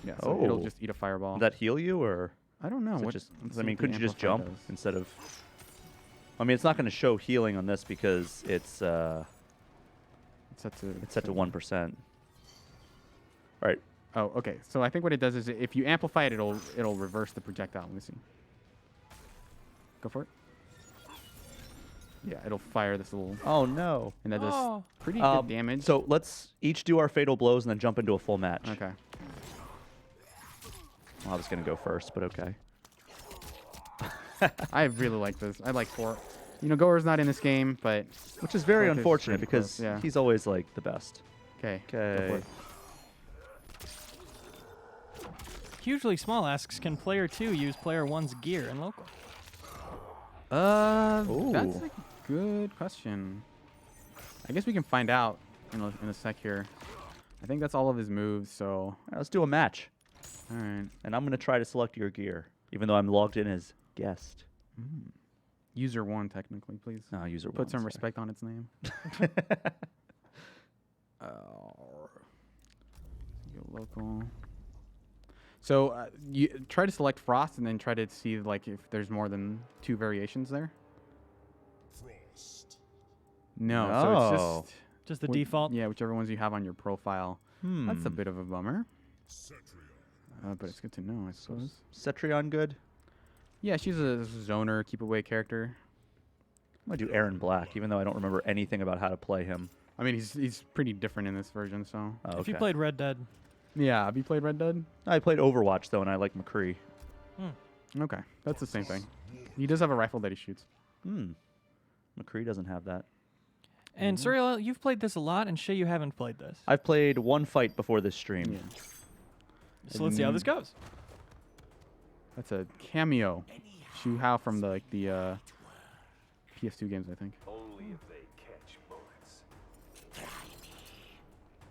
Yeah, so it'll Oh. just eat a fireball. Does that heal you, or I don't know. is it What, just? let's I see mean, what the couldn't you just amplify jump does. instead of? I mean, it's not going to show healing on this because it's It's set to. set to 1%. All right. Oh, okay. So I think what it does is if you amplify it, it'll reverse the projectile. Let me see. Go for it. Yeah, it'll fire this little, Oh no. and that does Oh. pretty good damage. So let's each do our fatal blows and then jump into a full match. Okay. Well, I was going to go first, but okay. I really like this. I like 4. You know, Goer's not in this game, but Which is very Collector's unfortunate pretty because close, yeah. he's always like the best. Okay. Okay. Hugely Small asks, can player 2 use player 1's gear in local? That's Ooh. a good question. I guess we can find out in a sec here. I think that's all of his moves, so... All right, let's do a match. All right. And I'm going to try to select your gear, even though I'm logged in as guest. User 1, technically, please. No, user Put one, some sorry. respect on its name. Go local. So you try to select Frost and then try to see like if there's more than 2 variations there. No, so No. it's just Just the default? Yeah, whichever ones you have on your profile. That's a bit of a bummer. But it's good to know, I suppose. Cetrion good? Yeah, she's a zoner, keep away character. I'm going to do Aaron Black, even though I don't remember anything about how to play him. I mean, he's pretty different in this version, so. Oh, okay. If you played Red Dead, Yeah, have you played Red Dead? I played Overwatch, though, and I like McCree. Okay, that's the same thing. He does have a rifle that he shoots. McCree doesn't have that. and Suriel, you've played this a lot, and Shea, you haven't played this. I've played one fight before this stream. Yeah. So let's see how this goes. That's a cameo. Shu Hao from the PS2 games, I think. Only if they catch bullets.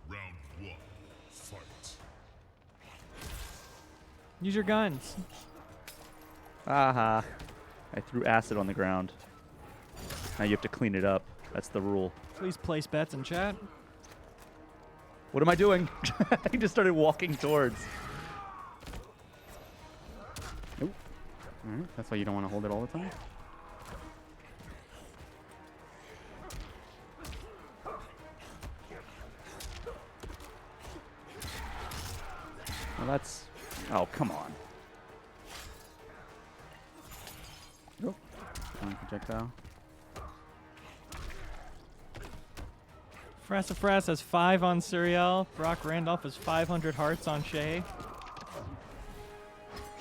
Round 1, fight. Use your guns. Aha. I threw acid on the ground. Now you have to clean it up. That's the rule. Please place bets in chat. What am I doing? I just started walking towards. Nope. All right, that's why you don't want to hold it all the time. Well, that's... Oh, come on. Nope. Projectile. Frassafras has 5 on Suriel. Brock Randolph has 500 hearts on Shea.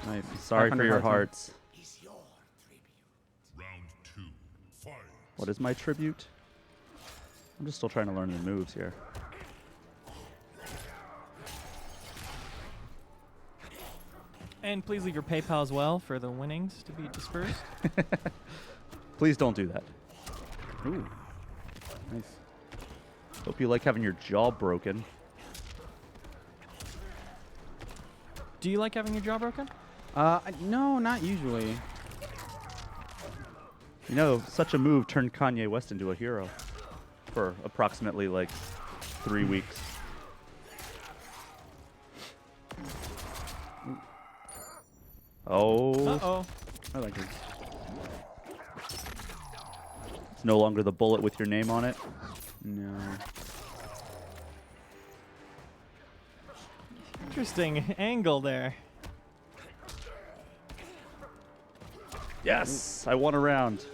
Nice. Sorry for 500 your on- hearts. Round 2, fight. What is my tribute? I'm just still trying to learn the moves here. And please leave your PayPal as well for the winnings to be dispersed. Please don't do that. Ooh. Nice. Hope you like having your jaw broken. Do you like having your jaw broken? No, not usually. You know, such a move turned Kanye West into a hero for approximately like 3 weeks. Oh, Uh-oh. I like it. it's no longer the bullet with your name on it. No. Interesting angle there. Yes, I won a round.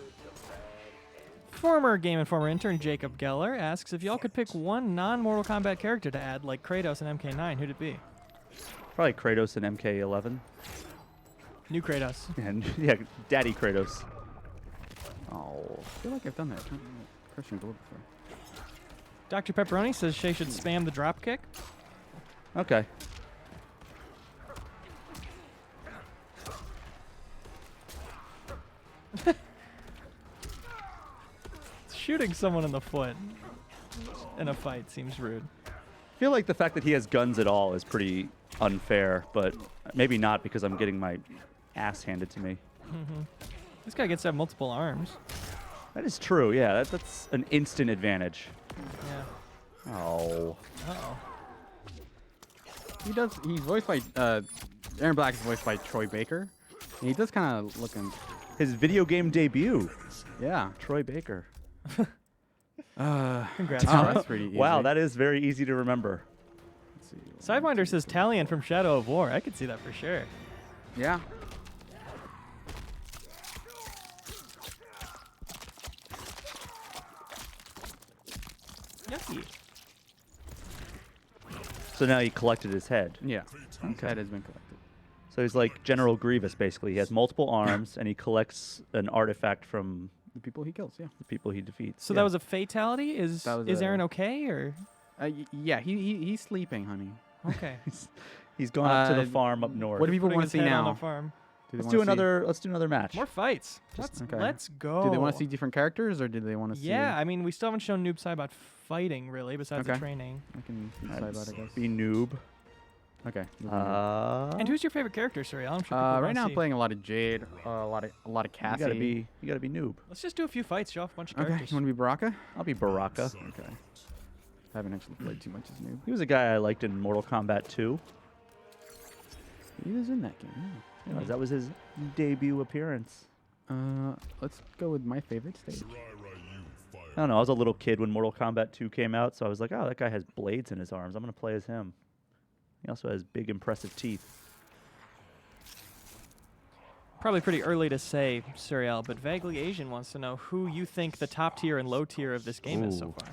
Former Game Informer intern Jacob Geller asks if y'all could pick one non-Mortal Kombat character to add, like Kratos and MK9, who'd it be? Probably Kratos and MK11. New Kratos. And yeah, Daddy Kratos. Oh, I feel like I've done that. Christian Blue before. Dr. Pepperoni says Shea should spam the drop kick. okay. Shooting someone in the foot in a fight seems rude. I feel like the fact that he has guns at all is pretty unfair, but maybe not because I'm getting my ass handed to me. This guy gets to have multiple arms. That is true, yeah. That's an instant advantage. Yeah. Oh. Uh-oh. He's voiced by, Aaron Black is voiced by Troy Baker. And he does kind of look His video game debut, yeah. Troy Baker. Congrats. Oh, Troy. that's pretty easy. Wow, that is very easy to remember. Let's see. Sidewinder says Talion from Shadow of War. I could see that for sure. Yeah. Yucky. So now he collected his head. Yeah. His head has been collected. So he's like General Grievous, basically. He has multiple arms, and he collects an artifact from The people he kills, yeah. the people he defeats. So Yeah. that was a fatality? Is That was is a- Aaron okay or? Yeah, he's sleeping, honey. Okay. He's gone up to the Uh, farm up north. What do people Putting want his to see head on now? the farm. Let's do another match. More fights. Okay. Let's go. Do they want to see different characters, or do they want to see? Yeah, I mean, we still haven't shown Noob Saibot fighting, really, besides the Okay. training. I can decide about it, I guess. Be noob. Okay. And who's your favorite character, Suriel? I'm sure people right wanna now I'm see. playing a lot of Jade, a lot of Cassie. You gotta be noob. Let's just do a few fights, show off a bunch of Okay. characters. You want to be Baraka? I'll be Baraka. Okay. I haven't actually played too much as noob. He was a guy I liked in Mortal Kombat 2. He was in that game. Yeah. That was his debut appearance. Let's go with my favorite stage. I don't know. I was a little kid when Mortal Kombat 2 came out, so I was like, oh, that guy has blades in his arms. I'm gonna play as him. He also has big, impressive teeth. Probably pretty early to say, Suriel, but Vaguely Asian wants to know who you think the top tier and low tier of this game is so Ooh. far.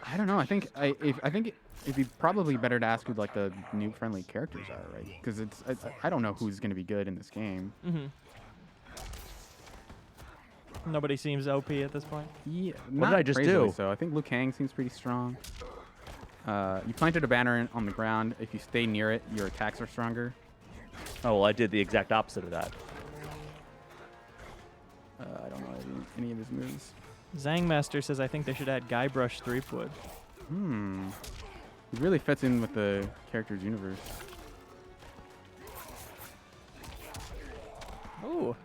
I don't know. I think it'd be probably better to ask who like the new friendly characters are, right? Because I don't know who's gonna be good in this game. Mm-hmm. Nobody seems OP at this point. Yeah. What did I just crazily do? So I think Liu Kang seems pretty strong. You planted a banner on the ground. If you stay near it, your attacks are stronger. Oh, well, I did the exact opposite of that. I don't know any of his moves. Zangmaster says I think they should add Guybrush Threepwood. He really fits in with the character's universe. Ooh.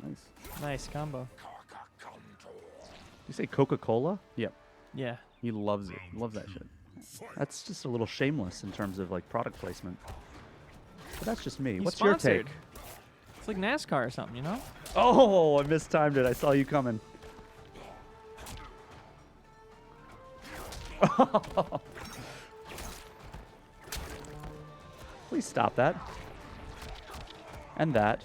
Nice. Nice combo. You say Coca-Cola? Yep. Yeah. He loves it. Loves that shit. That's just a little shameless in terms of like product placement. But that's just me. He's What's sponsored. your take? It's like NASCAR or something, you know? Oh, I mistimed it. I saw you coming. Please stop that. And that.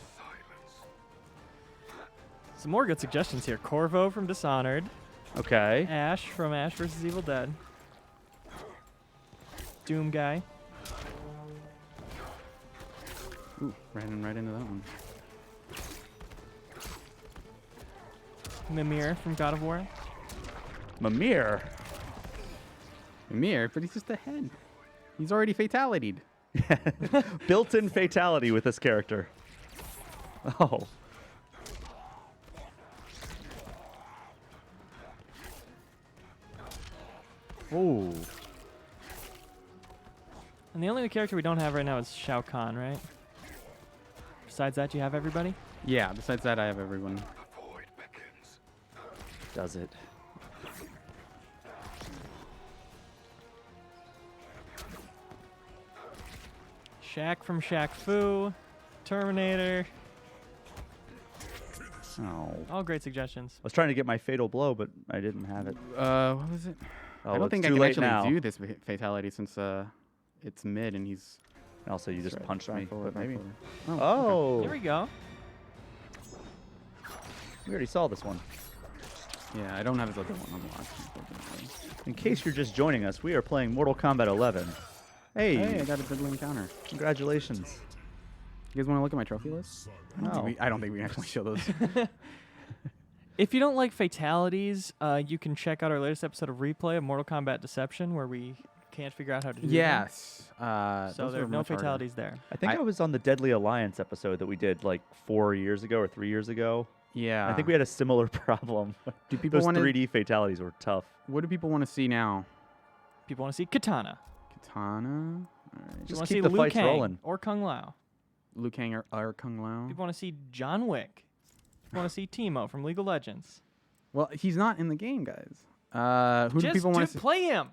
Some more good suggestions here. Corvo from Dishonored. Okay. Ash from Ash vs. Evil Dead. Doom guy. Ooh, ran right into that one. Mimir from God of War. Mimir. Mimir, but he's just a head. He's already fatality'd. Built-in fatality with this character. Oh. Ooh. And the only character we don't have right now is Shao Kahn, right? Besides that, you have everybody? Yeah, besides that, I have everyone. Does it? Shaq from Shaq Fu. Terminator. Oh. All great suggestions. I was trying to get my fatal blow, but I didn't have it. What was it? Oh, I don't it's think I too can late actually now. do this fatality since it's mid and he's. Also, you just Right, punched right me. forward, But right maybe. forward. Oh. There we go. We already saw this one. Yeah, I don't have his other one unlocked. Unfortunately. In case you're just joining us, we are playing Mortal Kombat 11. Hey, Hey, I got a deadly encounter. congratulations. You guys want to look at my trophy list? No. I don't think we can actually show those. If you don't like fatalities, you can check out our latest episode of Replay of Mortal Kombat Deception, where we can't figure out how to do them. Yes. So those there are are no much harder. fatalities there. I think I was on the Deadly Alliance episode that we did like 4 years ago or 3 years ago. Yeah. I think we had a similar problem. Do people Those want to? 3D fatalities were tough. What do people want to see now? People want to see Katana. Katana. All right. People Just want keep to see the Liu fights Kang rolling. or Kung Lao. Liu Kang or Kung Lao. People want to see John Wick. People want to see Teemo from League of Legends. Well, he's not in the game, guys. Who do Just people want to see? play him.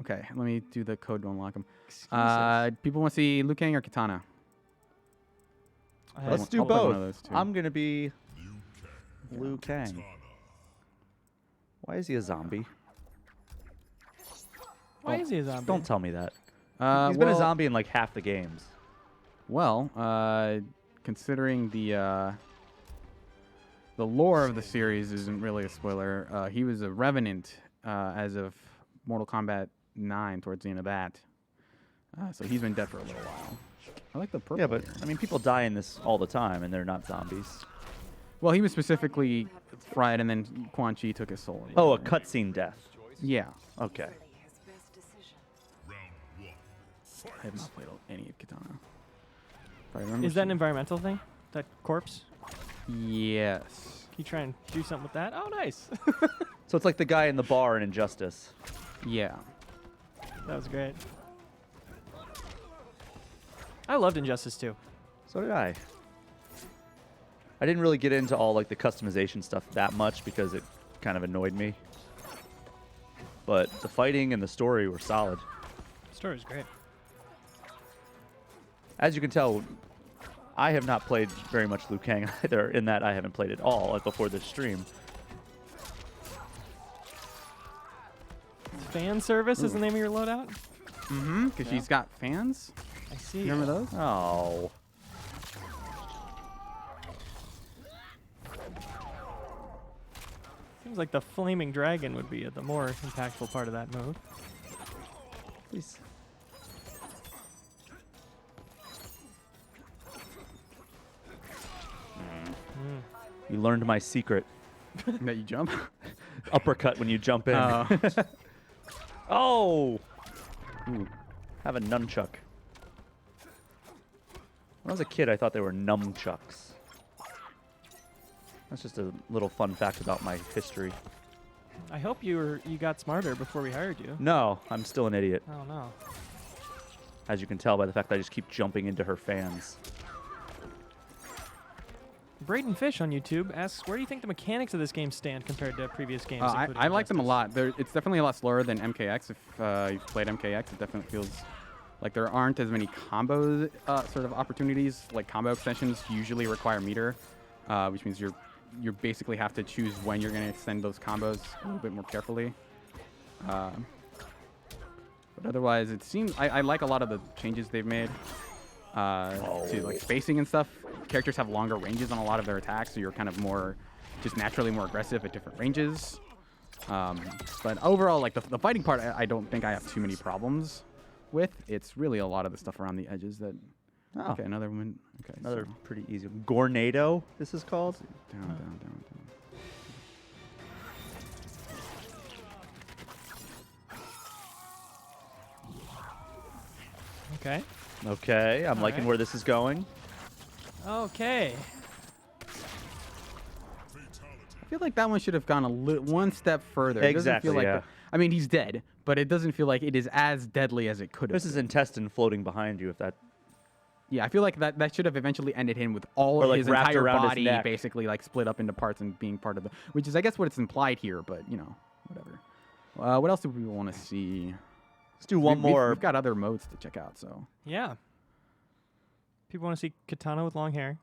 Okay, let me do the code to unlock him. Excuses. People want to see Liu Kang or Katana. Let's I'll do play one both. of those two. I'm going to be Liu Kang. Why is he a zombie? Why is he a zombie? Don't tell me that. He's He's been a zombie in like half the games. Well, considering the lore of the series isn't really a spoiler. He was a revenant as of Mortal Kombat 9 towards the end of that. So he's been dead for a little while. I like the purple. Yeah, but here. I mean, people die in this all the time, and they're not zombies. Well, he was specifically fried, and then Quan Chi took his soul. Oh, a cutscene death. Yeah. Okay. His best decision. Round one. Fight. I have not played any of Katana. If I remember Is that an seeing- environmental thing? That corpse? Yes. Can you try and do something with that? Oh, nice. So it's like the guy in the bar in Injustice. Yeah. That was great. I loved Injustice 2. So did I. I didn't really get into all like the customization stuff that much because it kind of annoyed me. But the fighting and the story were solid. The story was great. As you can tell, I have not played very much Liu Kang either, in that I haven't played it all like before this stream. Fan service is the name of your loadout? Mm-hmm. Because she's got fans. I see. Remember those? Oh. Seems like the flaming dragon would be the more impactful part of that move. Please. You learned my secret. That you jump. Uppercut when you jump in. Oh. Oh! Ooh. Have a nunchuck. When I was a kid, I thought they were numchucks. That's just a little fun fact about my history. I hope you got smarter before we hired you. No, I'm still an idiot, I don't know. as you can tell by the fact that I just keep jumping into her fans. Braden Fish on YouTube asks, where do you think the mechanics of this game stand compared to previous games? including I like them a Injustice? lot. It's definitely a lot slower than MKX. If you've played MKX, it definitely feels like there aren't as many combo sort of opportunities. Like combo extensions usually require meter, which means you basically have to choose when you're going to extend those combos a little bit more carefully. But otherwise, it seems I like a lot of the changes they've made to like spacing and stuff. Characters have longer ranges on a lot of their attacks, so you're kind of more just naturally more aggressive at different ranges. But overall, like the fighting part, I don't think I have too many problems with. It's really a lot of the stuff around the edges that. Oh. Okay, another one. Okay, Another so pretty easy one. Gornado, this is called. down. Okay. Okay, I'm liking right. where this is going. Okay. I feel like that one should have gone one step further. It doesn't Exactly, feel like yeah. I mean, he's dead, but it doesn't feel like it is as deadly as it could have. This is intestine floating behind you, if that. Yeah, I feel like that should have eventually ended him with all Or, of like, his wrapped entire around his body neck. basically like split up into parts and being part of the, which is I guess what it's implied here, but you know, whatever. What else do we want to see? Let's do one more. We've got other modes to check out, so Yeah. People want to see Katana with long hair.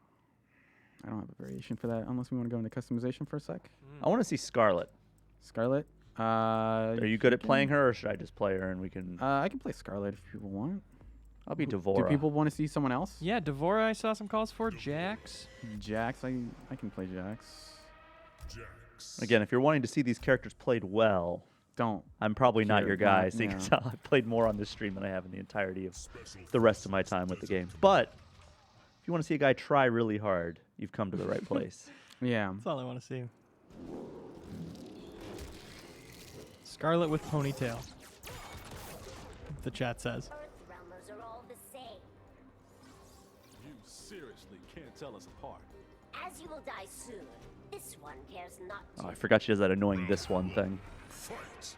I don't have a variation for that unless we want to go into customization for a sec. I want to see Scarlet. Scarlet. Are you good at playing her, or should I just play her and we can? I can play Scarlet if people want. I'll be Do Devora. people want to see someone else? Yeah, Devora I saw some calls for. Jax. Jax, I can play Jax. Jax. Again, if you're wanting to see these characters played well, Don't. I'm probably not Sure, your guy. not- Seeing yeah. as how I've played more on this stream than I have in the entirety of the rest of my time with the game. But if you want to see a guy try really hard, you've come to the right place. Yeah. That's all I want to see. Scarlet with ponytail. The chat says. Earthrealmers are all the same. You seriously can't tell us apart. As you will die soon, this one cares not Oh, to. I forgot she does that annoying this one thing. Fight.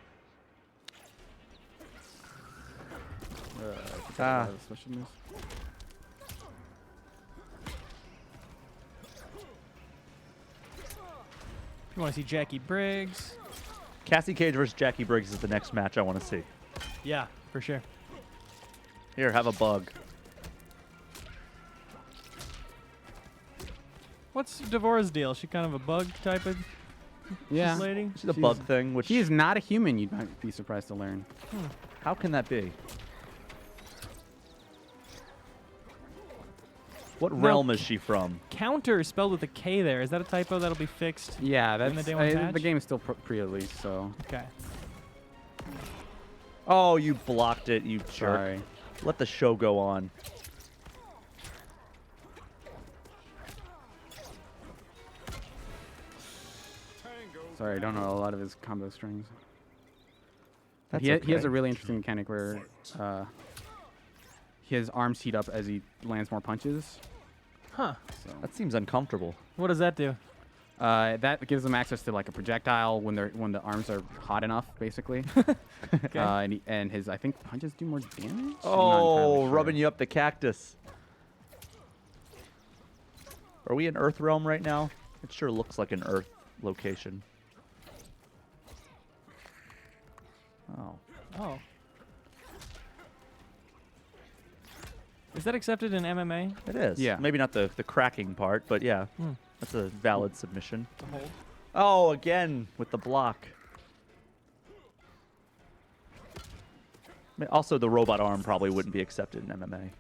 Ah. Special moves. If you want to see Jackie Briggs. Cassie Cage versus Jackie Briggs is the next match I want to see. Yeah, for sure. Here, have a bug. What's Devora's deal? She kind of a bug type of Yeah. lady? She's a bug thing, which She is not a human. You might be surprised to learn. how can that be? What No. realm is she from? Counter spelled with a K there. Is that a typo that'll be fixed? Yeah, In the that's day one patch? the game is still pre-release, so Okay. Oh, you blocked it, you jerk. sorry. Let the show go on. Sorry, I don't know a lot of his combo strings. That's He has a okay. really interesting mechanic where his arms heat up as he lands more punches. Huh. So That seems uncomfortable. What does that do? that gives him access to like a projectile when the arms are hot enough, basically. Okay. And his I think punches do more damage. I'm not Oh, entirely sure. rubbing you up the cactus. Are we in Earth Realm right now? It sure looks like an Earth location. Oh. Oh. Is that accepted in MMA? It is. Yeah. Maybe not the cracking part, but yeah. Hmm. That's a valid submission. The hold. Oh, again with the block. I mean, also, the robot arm probably wouldn't be accepted in MMA. I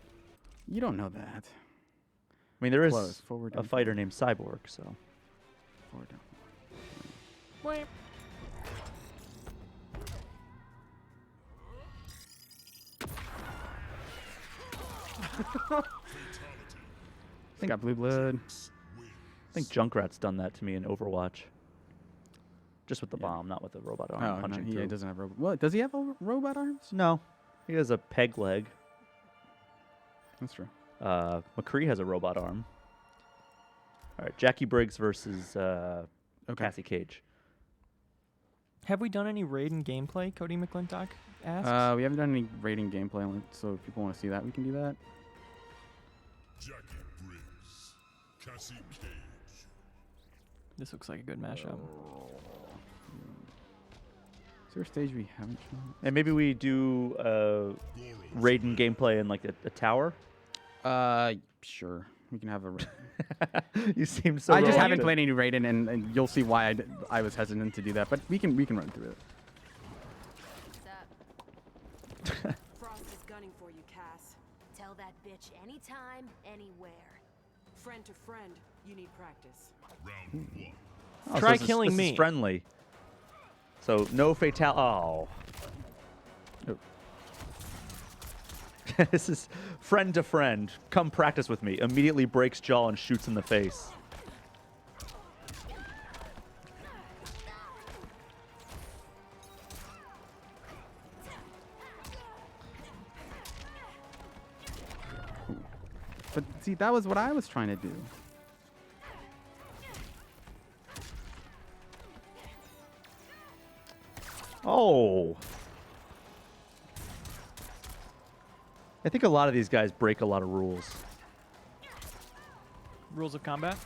You don't know that. mean, there is Close, forward, a down, fighter named Cyborg, so. forward, down. Wait. He's got blue blood. I think Junkrat's done that to me in Overwatch. Just with the Yeah. bomb, not with the robot arm Oh, no, punching he through. doesn't have what? Does he have robot arms? No, he has a peg leg. That's true. McCree has a robot arm. All right, Jackie Briggs versus Okay. Cassie Cage. Have we done any Raiden gameplay? Cody McClintock asks. We haven't done any rating gameplay, so if people want to see that, we can do that. Jackie Briggs. Cassie Cage. This looks like a good mashup. Is there a stage we haven't shown? And maybe we do Raiden gameplay in like a tower. Sure. We can have a. You seem so. I just haven't reluctant. played any Raiden, and you'll see why I was hesitant to do that. But we can run through it. Frost is gunning for you, Cass. Tell that bitch anytime, anywhere. Friend to friend, you need practice. Round 1. Oh, Try this is- killing this me. Is friendly. So no fatal. Oh. This is friend to friend. Come practice with me. Immediately breaks jaw and shoots in the face. But see, that was what I was trying to do. Oh. I think a lot of these guys break a lot of rules. Rules of combat.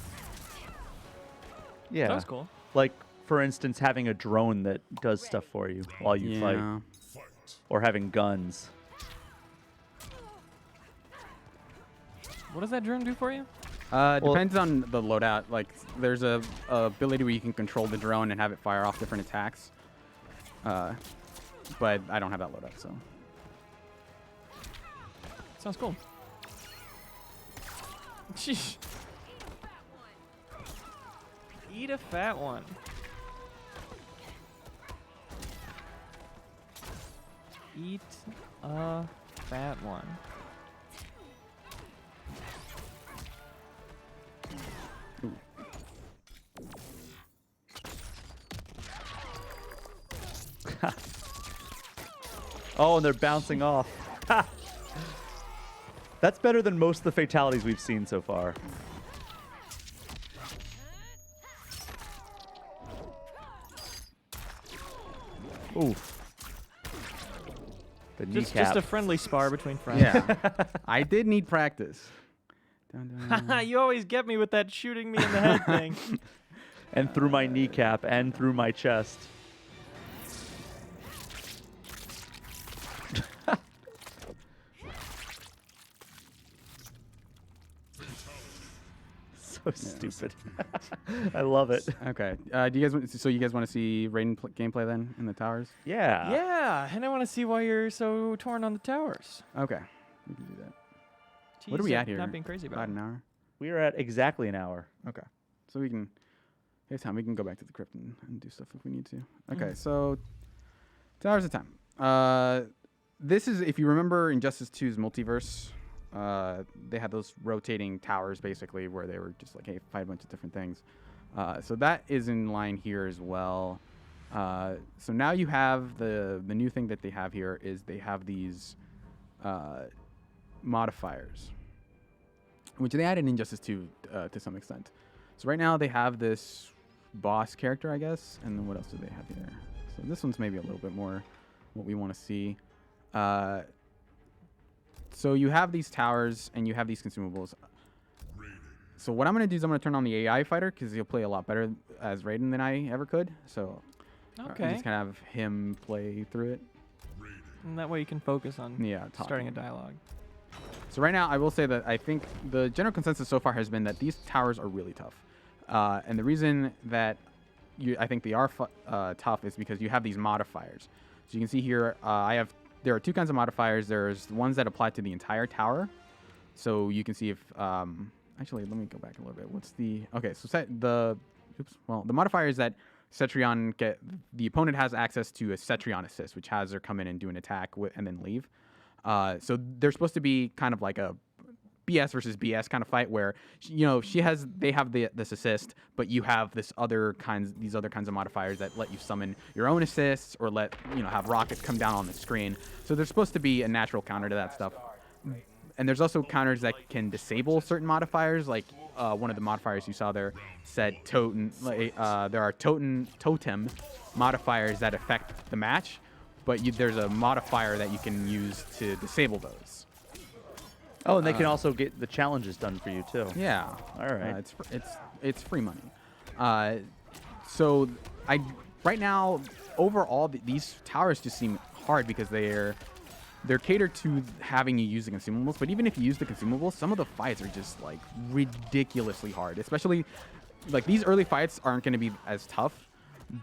Yeah. That was cool. Like, for instance, having a drone that does stuff for you while you fight. Yeah. Fight. Or having guns. What does that drone do for you? Well- Depends on the loadout. Like, there's a ability where you can control the drone and have it fire off different attacks. But I don't have that loadout, so. Sounds cool. Sheesh. Eat a fat one. Eat a fat one. Oh, and they're bouncing off. That's better than most of the fatalities we've seen so far. Oof. The Just kneecap. a friendly spar between friends. Yeah. I did need practice. Dun, dun. You always get me with that shooting me in the head thing. And through my kneecap and through my chest. So stupid. I love it. Okay. Do you guys you guys want to see Raiden gameplay then in the towers? Yeah. Yeah, and I want to see why you're so torn on the towers. Okay. We can do that. Jeez, What are we you're at here? Not being crazy about About it. an hour. We are at exactly an hour. Okay. So we can. Here's time. We can go back to the crypt and do stuff if we need to. Okay. So 2 hours of time. This is if you remember Injustice 2's multiverse. They had those rotating towers basically where they were just like, hey, fight a bunch of different things. So that is in line here as well. So now you have the new thing that they have here is they have these modifiers, which they added in Injustice 2 to some extent. So right now they have this boss character, I guess, and then what else do they have here? So this one's maybe a little bit more what we want to see. So you have these towers and you have these consumables. So what I'm going to do is I'm going to turn on the AI fighter because he'll play a lot better as Raiden than I ever could. So Okay. I'm just going to have him play through it. And that way you can focus on starting a dialogue. So right now, I will say that I think the general consensus so far has been that these towers are really tough. And the reason that I think they are tough is because you have these modifiers. So you can see here, there are two kinds of modifiers. There's ones that apply to the entire tower. So you can see if, actually, let me go back a little bit. Okay, so the modifier is that the opponent has access to a Cetrion assist, which has her come in and do an attack and then leave. So they're supposed to be kind of like a BS versus BS kind of fight where, they have this assist, but you have these other kinds of modifiers that let you summon your own assists or have rockets come down on the screen. So there's supposed to be a natural counter to that stuff. And there's also counters that can disable certain modifiers, like one of the modifiers you saw there said totem. There are totem modifiers that affect the match, but there's a modifier that you can use to disable those. Oh, and they can also get the challenges done for you too. Yeah. All right. It's free money. So right now overall these towers just seem hard because they're catered to having you use the consumables, but even if you use the consumables, some of the fights are just like ridiculously hard. Especially like these early fights aren't going to be as tough,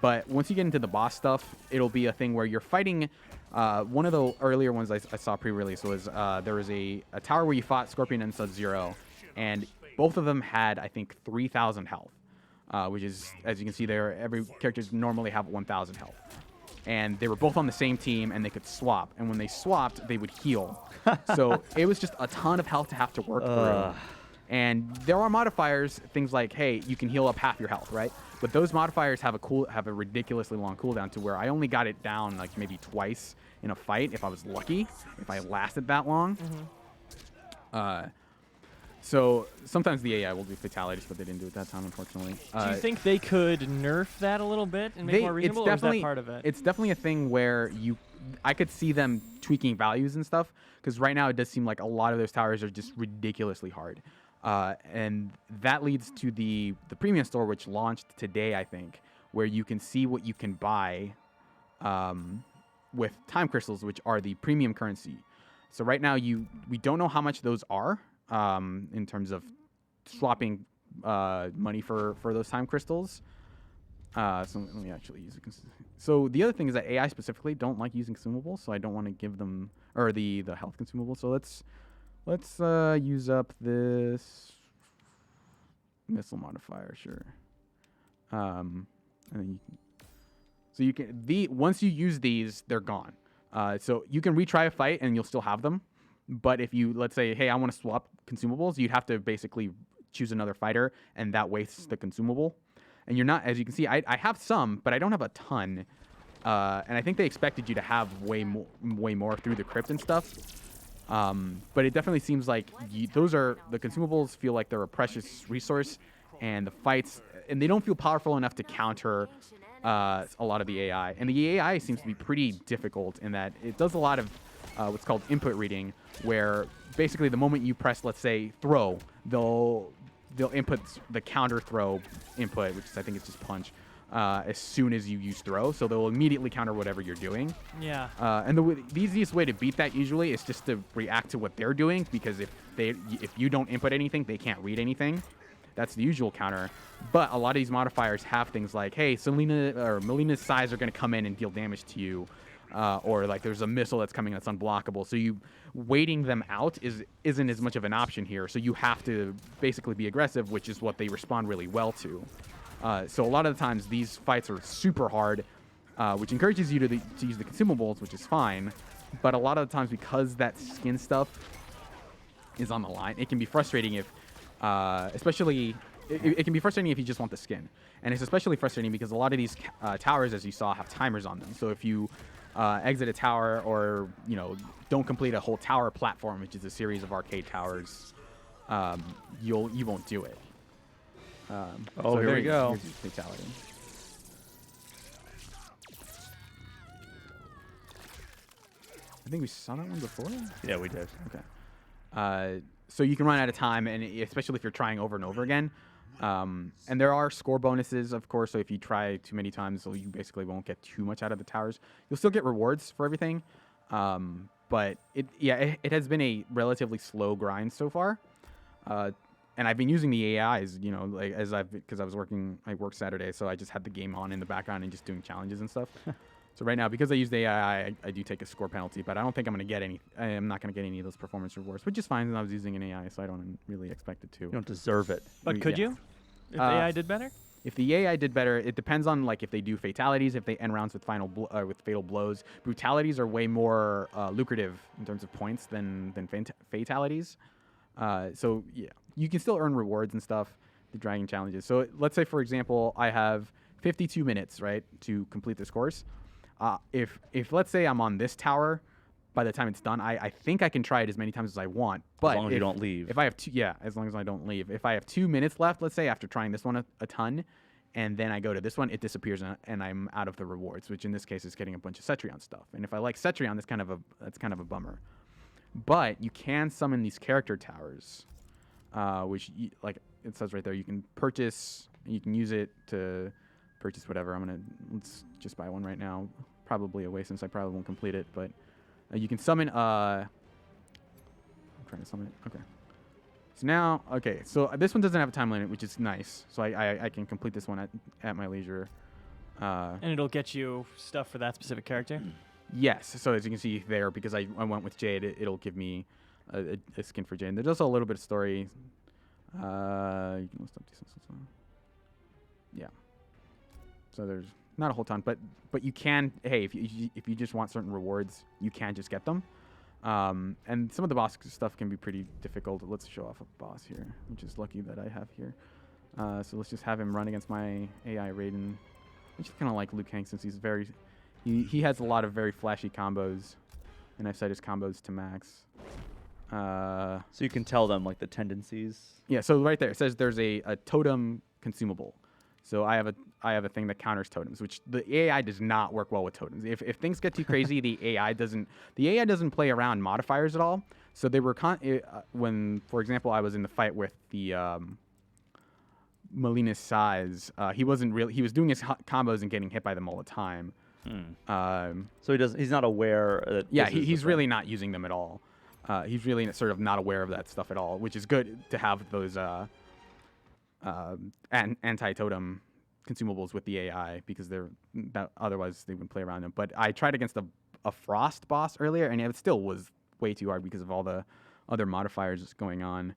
but once you get into the boss stuff, it'll be a thing where you're fighting. One of the earlier ones I saw pre-release was there was a tower where you fought Scorpion and Sub-Zero, and both of them had I think 3,000 health, which is, as you can see there, every character normally have 1,000 health. And they were both on the same team, and they could swap. And when they swapped, they would heal. So it was just a ton of health to have to work through. And there are modifiers, things like, hey, you can heal up half your health, right? But those modifiers have a ridiculously long cooldown to where I only got it down like maybe twice in a fight if I was lucky, if I lasted that long. So sometimes the AI will do fatalities, but they didn't do it that time, unfortunately. Do you think they could nerf that a little bit and make it more reasonable, or is that part of it? It's definitely a thing where I could see them tweaking values and stuff, because right now it does seem like a lot of those towers are just ridiculously hard. And that leads to the premium store, which launched today, I think, where you can see what you can buy with time crystals, which are the premium currency. So right now we don't know how much those are. In terms of swapping money for those time crystals. So let me actually use it. So the other thing is that AI specifically don't like using consumables, so I don't want to give them, or the health consumable. So let's use up this missile modifier, sure. And then once you use these, they're gone. So you can retry a fight and you'll still have them. But if you, let's say, hey, I want to swap consumables, you'd have to basically choose another fighter, and that wastes the consumable. And you're not, as you can see, I have some, but I don't have a ton. And I think they expected you to have way more through the Krypt and stuff. But it definitely seems like the consumables feel like they're a precious resource, and the fights, and they don't feel powerful enough to counter a lot of the AI. And the AI seems to be pretty difficult in that it does a lot of what's called input reading, where basically the moment you press, let's say, throw, they'll input the counter throw input, which I think is just punch, as soon as you use throw. So they'll immediately counter whatever you're doing. Yeah. And the easiest way to beat that usually is just to react to what they're doing, because if you don't input anything, they can't read anything. That's the usual counter. But a lot of these modifiers have things like, hey, Melina's size are going to come in and deal damage to you. Or like there's a missile that's coming that's unblockable. So waiting them out isn't as much of an option here. So you have to basically be aggressive, which is what they respond really well to. So a lot of the times these fights are super hard, which encourages you to use the consumables, which is fine. But a lot of the times, because that skin stuff is on the line, it can be frustrating if, especially it can be frustrating if you just want the skin, and it's especially frustrating because a lot of these towers, as you saw, have timers on them. So if you exit a tower or don't complete a whole tower platform, which is a series of arcade towers, you won't do it. Oh, here we go. Here's your fatality. I think we saw that one before. Yeah, we did. Okay. So you can run out of time, and especially if you're trying over and over again. And there are score bonuses, of course. So if you try too many times, so you basically won't get too much out of the towers. You'll still get rewards for everything. But it has been a relatively slow grind so far. And I've been using the AIs, because I worked Saturday, so I just had the game on in the background and just doing challenges and stuff. So right now, because I use the AI, I do take a score penalty, but I don't think I'm going to get any. I am not going to get any of those performance rewards, which is fine. And I was using an AI, so I don't really expect it to. You don't deserve it. But could you? If the AI did better? If the AI did better, it depends on if they do fatalities, if they end rounds with with fatal blows. Brutalities are way more lucrative in terms of points than fatalities. So yeah, you can still earn rewards and stuff. The dragon challenges. So let's say, for example, I have 52 minutes, right, to complete this course. If let's say I'm on this tower, by the time it's done, I think I can try it as many times as I want. But as long as you don't leave. If I have as long as I don't leave. If I have 2 minutes left, let's say, after trying this one a ton, and then I go to this one, it disappears and I'm out of the rewards, which in this case is getting a bunch of Cetrion stuff. And if I like Cetrion, that's kind of a bummer. But you can summon these character towers, which like it says right there, you can purchase. You can use it to purchase whatever. Let's just buy one right now. Probably a waste since I probably won't complete it, but you can summon. I'm trying to summon it. Okay. So now, so this one doesn't have a time limit, which is nice. So I can complete this one at my leisure. And it'll get you stuff for that specific character? Yes. So as you can see there, because I went with Jade, it'll give me a skin for Jade. And there's also a little bit of story. You can list up these. Yeah. So there's not a whole ton, but you can. Hey, if you just want certain rewards, you can just get them. And some of the boss stuff can be pretty difficult. Let's show off a boss here, which is lucky that I have here. So let's just have him run against my AI Raiden, which is kind of like Liu Kang, since he's he has a lot of very flashy combos, and I've set his combos to max. So you can tell them like the tendencies. Yeah. So right there it says there's a totem consumable. So I have a thing that counters totems, which the AI does not work well with totems. If things get too crazy, the AI doesn't play around modifiers at all. So they were when, for example, I was in the fight with the Molina's size. He was doing his combos and getting hit by them all the time. So he's not aware that. Yeah, he's really not using them at all. He's really sort of not aware of that stuff at all, which is good to have those anti-totem consumables with the AI, because otherwise they wouldn't play around them. But I tried against a frost boss earlier, and it still was way too hard because of all the other modifiers going on.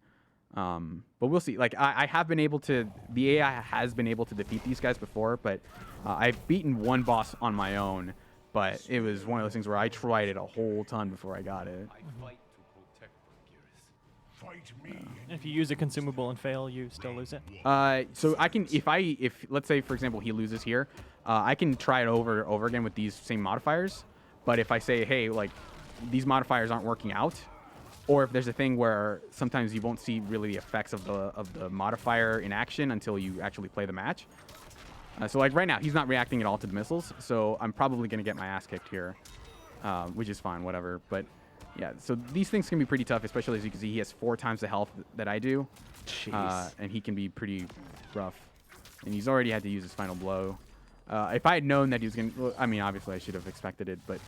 But we'll see. Like the AI has been able to defeat these guys before, but I've beaten one boss on my own. But it was one of those things where I tried it a whole ton before I got it. If you use a consumable and fail, you still lose it? So I can, if let's say, for example, he loses here, I can try it over and over again with these same modifiers. But if I say, hey, like, these modifiers aren't working out, or if there's a thing where sometimes you won't see really the effects of the modifier in action until you actually play the match. So like right now, he's not reacting at all to the missiles, so I'm probably going to get my ass kicked here, which is fine, whatever. But yeah, so these things can be pretty tough, especially as you can see, he has 4 times the health that I do. And he can be pretty rough. And he's already had to use his final blow. If I had known that he was going to, I mean, obviously I should have expected it, but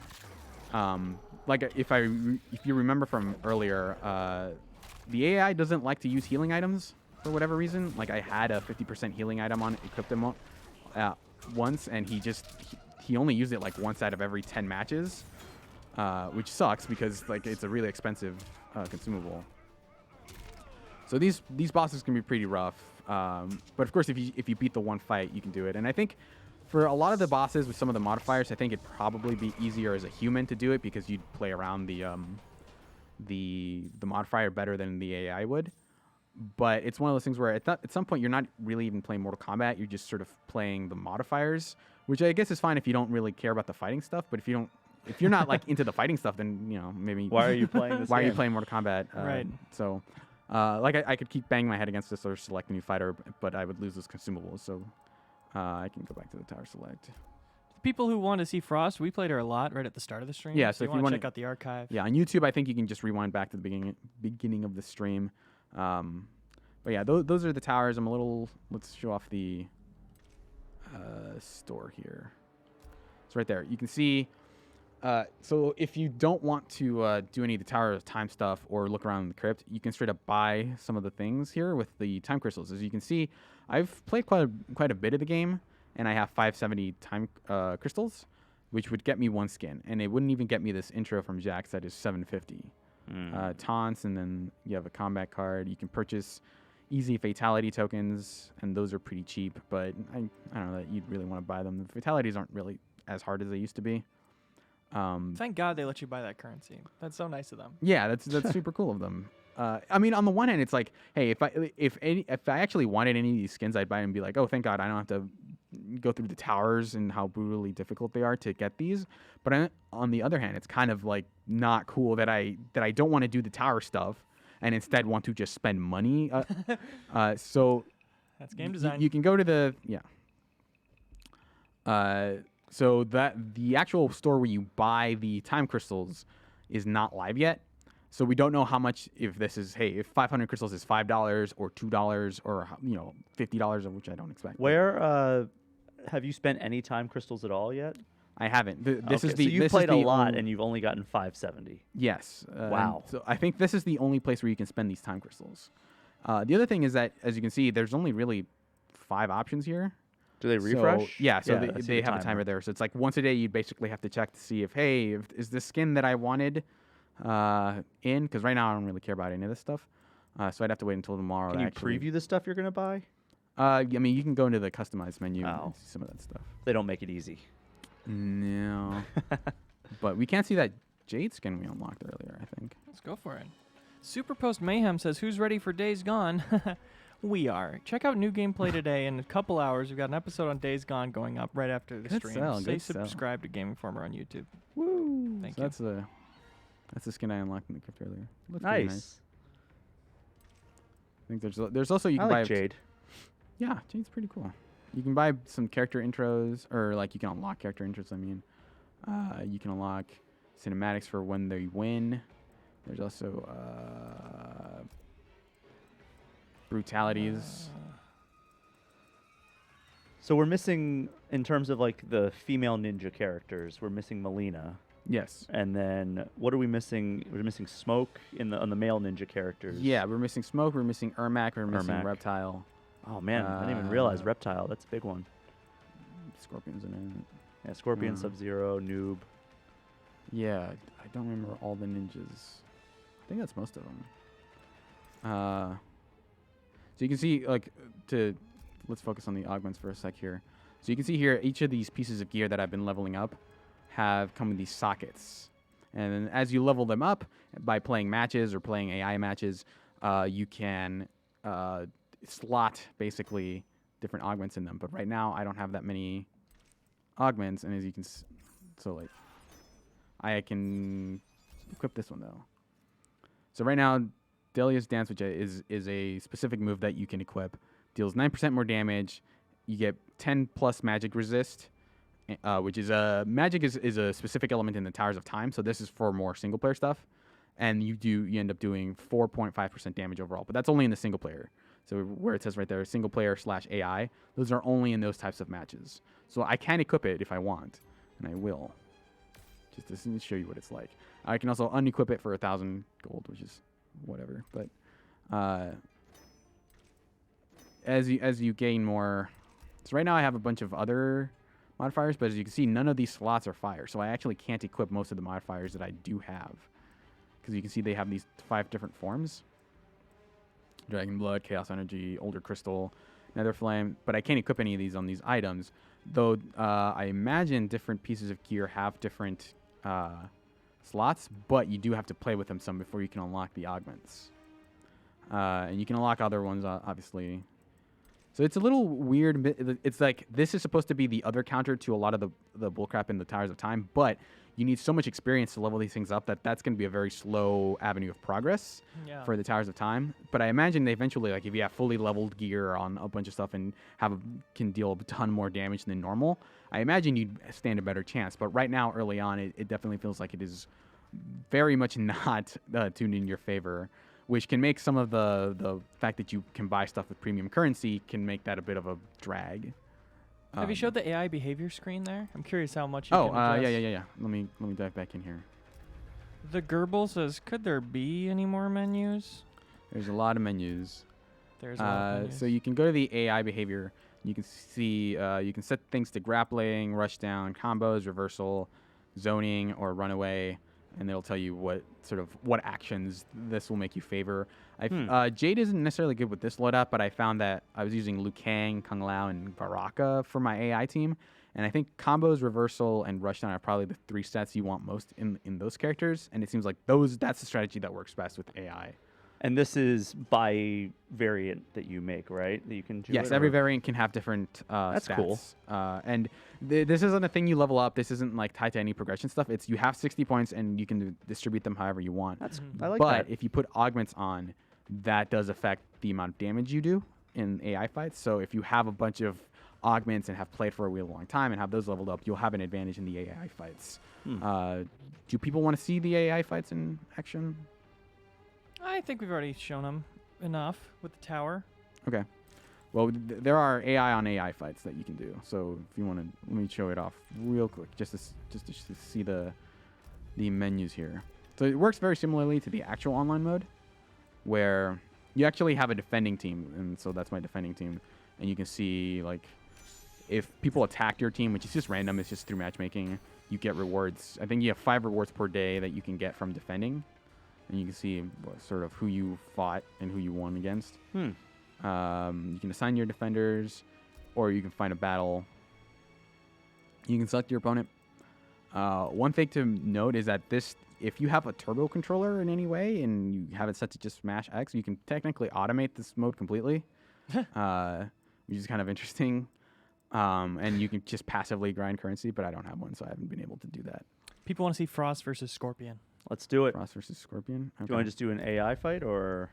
like if you remember from earlier, the AI doesn't like to use healing items for whatever reason. Like I had a 50% healing item on equipped him once, and he only used it like once out of every 10 matches. Which sucks because like it's a really expensive consumable. So these bosses can be pretty rough, but of course if you beat the one fight, you can do it. And I think for a lot of the bosses with some of the modifiers, I think it'd probably be easier as a human to do it because you'd play around the modifier better than the AI would. but it's one of those things where at some point you're not really even playing Mortal Kombat. You're just sort of playing the modifiers, which I guess is fine if you don't really care about the fighting stuff. But if you're not like into the fighting stuff, then maybe Why are you playing this why are you game? playing Mortal Kombat? Right. So, I could keep banging my head against this or select a new fighter, but I would lose those consumables. So, I can go back to the tower select. People who want to see Frost, we played her a lot right at the start of the stream. Yeah, so if you want to check out the archive. Yeah, on YouTube, I think you can just rewind back to the beginning of the stream. But yeah, those are the towers. Let's show off the store here. It's right there. You can see. So if you don't want to do any of the tower time stuff or look around the crypt, you can straight up buy some of the things here with the time crystals. As you can see, I've played quite a bit of the game, and I have 570 time crystals, which would get me one skin, and it wouldn't even get me this intro from Jax that is 750. Taunts, and then you have a combat card. You can purchase easy fatality tokens, and those are pretty cheap, but I don't know that you'd really want to buy them. The fatalities aren't really as hard as they used to be. Thank God they let you buy that currency. That's so nice of them. Yeah, that's super cool of them. I mean, on the one hand, it's like, hey, if I actually wanted any of these skins, I'd buy them and be like, oh, thank God, I don't have to go through the towers and how brutally difficult they are to get these. But on the other hand, it's kind of like not cool that I don't want to do the tower stuff and instead want to just spend money. So That's game design. You can go to the so that the actual store where you buy the time crystals is not live yet. So we don't know how much, if 500 crystals is $5 or $2 or $50, of which I don't expect. Where have you spent any time crystals at all yet? I haven't. This Okay, is the so you've this played is a the lot only- and you've only gotten 570. Yes. Wow. So I think this is the only place where you can spend these time crystals. The other thing is that, as you can see, there's only really 5 options here. Do they refresh? So, yeah, so I see they have a timer there. So it's like once a day you basically have to check to see if is the skin that I wanted in, because right now I don't really care about any of this stuff. So I'd have to wait until tomorrow. Can to you actually preview the stuff you're going to buy? I mean, you can go into the customized menu Oh. and see some of that stuff. They don't make it easy. No. But we can't see that Jade skin we unlocked earlier, I think. Let's go for it. Superpost Mayhem says, who's ready for Days Gone? We are. Check out new gameplay today. In a couple hours, we've got an episode on Days Gone going up right after the Good stream. sell, Stay good sell. subscribed to Game Informer on YouTube. Woo! Thank So you. that's the skin I unlocked in the crypt earlier. Looks pretty Nice. I think there's also you I can like buy Jade. Yeah, Jade's pretty cool. You can buy some character intros, or like you can unlock character intros. I mean, you can unlock cinematics for when they win. There's also brutalities. So we're missing, in terms of like the female ninja characters, we're missing Melina. Yes. And then what are we missing? We're missing Smoke on the male ninja characters. Yeah, we're missing Smoke. We're missing Ermac. We're missing Ermac. Reptile. Oh man, I didn't even realize Reptile. That's a big one. Scorpions in it. Yeah, Scorpion, Sub-Zero, Noob. Yeah, I don't remember all the ninjas. I think that's most of them. So you can see, like, let's focus on the augments for a sec here. So you can see here, each of these pieces of gear that I've been leveling up have come with these sockets. And then as you level them up by playing matches or playing AI matches, you can slot basically different augments in them. But right now, I don't have that many augments, and as you can I can equip this one though. So right now, Delia's Dance, which is a specific move that you can equip, deals 9% more damage. You get 10 plus magic resist, which is magic is a specific element in the Towers of Time. So this is for more single player stuff, and you end up doing 4.5% damage overall. But that's only in the single player. So where it says right there, single player / AI, those are only in those types of matches. So I can equip it if I want, and I will. Just to show you what it's like. I can also unequip it for 1,000 gold, which is whatever. But as you gain more, so right now I have a bunch of other modifiers, but as you can see, none of these slots are fire. So I actually can't equip most of the modifiers that I do have, because you can see they have these 5 different forms. Dragon Blood, Chaos Energy, Older Crystal, Nether Flame, but I can't equip any of these on these items, though I imagine different pieces of gear have different slots, but you do have to play with them some before you can unlock the augments. And you can unlock other ones, obviously. So it's a little weird. It's like this is supposed to be the other counter to a lot of the bullcrap in the Towers of Time, but you need so much experience to level these things up that's going to be a very slow avenue of progress for the Towers of Time. But I imagine they eventually, like, if you have fully leveled gear on a bunch of stuff and can deal a ton more damage than normal, I imagine you'd stand a better chance. But right now, early on, it definitely feels like it is very much not tuned in your favor, which can make some of the fact that you can buy stuff with premium currency can make that a bit of a drag. Have you showed the AI behavior screen there? I'm curious how much you can adjust. Yeah. Let me dive back in here. The Gerbil says, could there be any more menus? There's a lot of menus. There's a lot of menus. So you can go to the AI behavior. You can see you can set things to grappling, rush down, combos, reversal, zoning, or runaway, and it'll tell you what actions this will make you favor. Jade isn't necessarily good with this loadout, but I found that I was using Liu Kang, Kung Lao, and Baraka for my AI team, and I think combos, reversal, and rushdown are probably the 3 stats you want most in those characters, and it seems like that's the strategy that works best with AI. And this is by variant that you make, right? That you can do. Yes, every variant can have different That's stats. cool. And this isn't a thing you level up. This isn't like tied to any progression stuff. It's you have 60 points and you can distribute them however you want. I like but that. if you put augments on, that does affect the amount of damage you do in AI fights. So if you have a bunch of augments and have played for a really long time and have those leveled up, you'll have an advantage in the AI fights. Do people want to see the AI fights in action? I think we've already shown them enough with the tower. Okay. Well, there are AI on AI fights that you can do. So if you want to, let me show it off real quick, just to see the menus here. So it works very similarly to the actual online mode, where you actually have a defending team, and so that's my defending team, and you can see like if people attack your team, which is just random, it's just through matchmaking, you get rewards. I think you have 5 rewards per day that you can get from defending. And you can see sort of who you fought and who you won against. You can assign your defenders, or you can find a battle. You can select your opponent. One thing to note is that if you have a turbo controller in any way and you have it set to just smash X, you can technically automate this mode completely, which is kind of interesting. And you can just passively grind currency, but I don't have one, so I haven't been able to do that. People want to see Frost versus Scorpion. Let's do it. Frost versus Scorpion. Okay. Do you want to just do an AI fight, or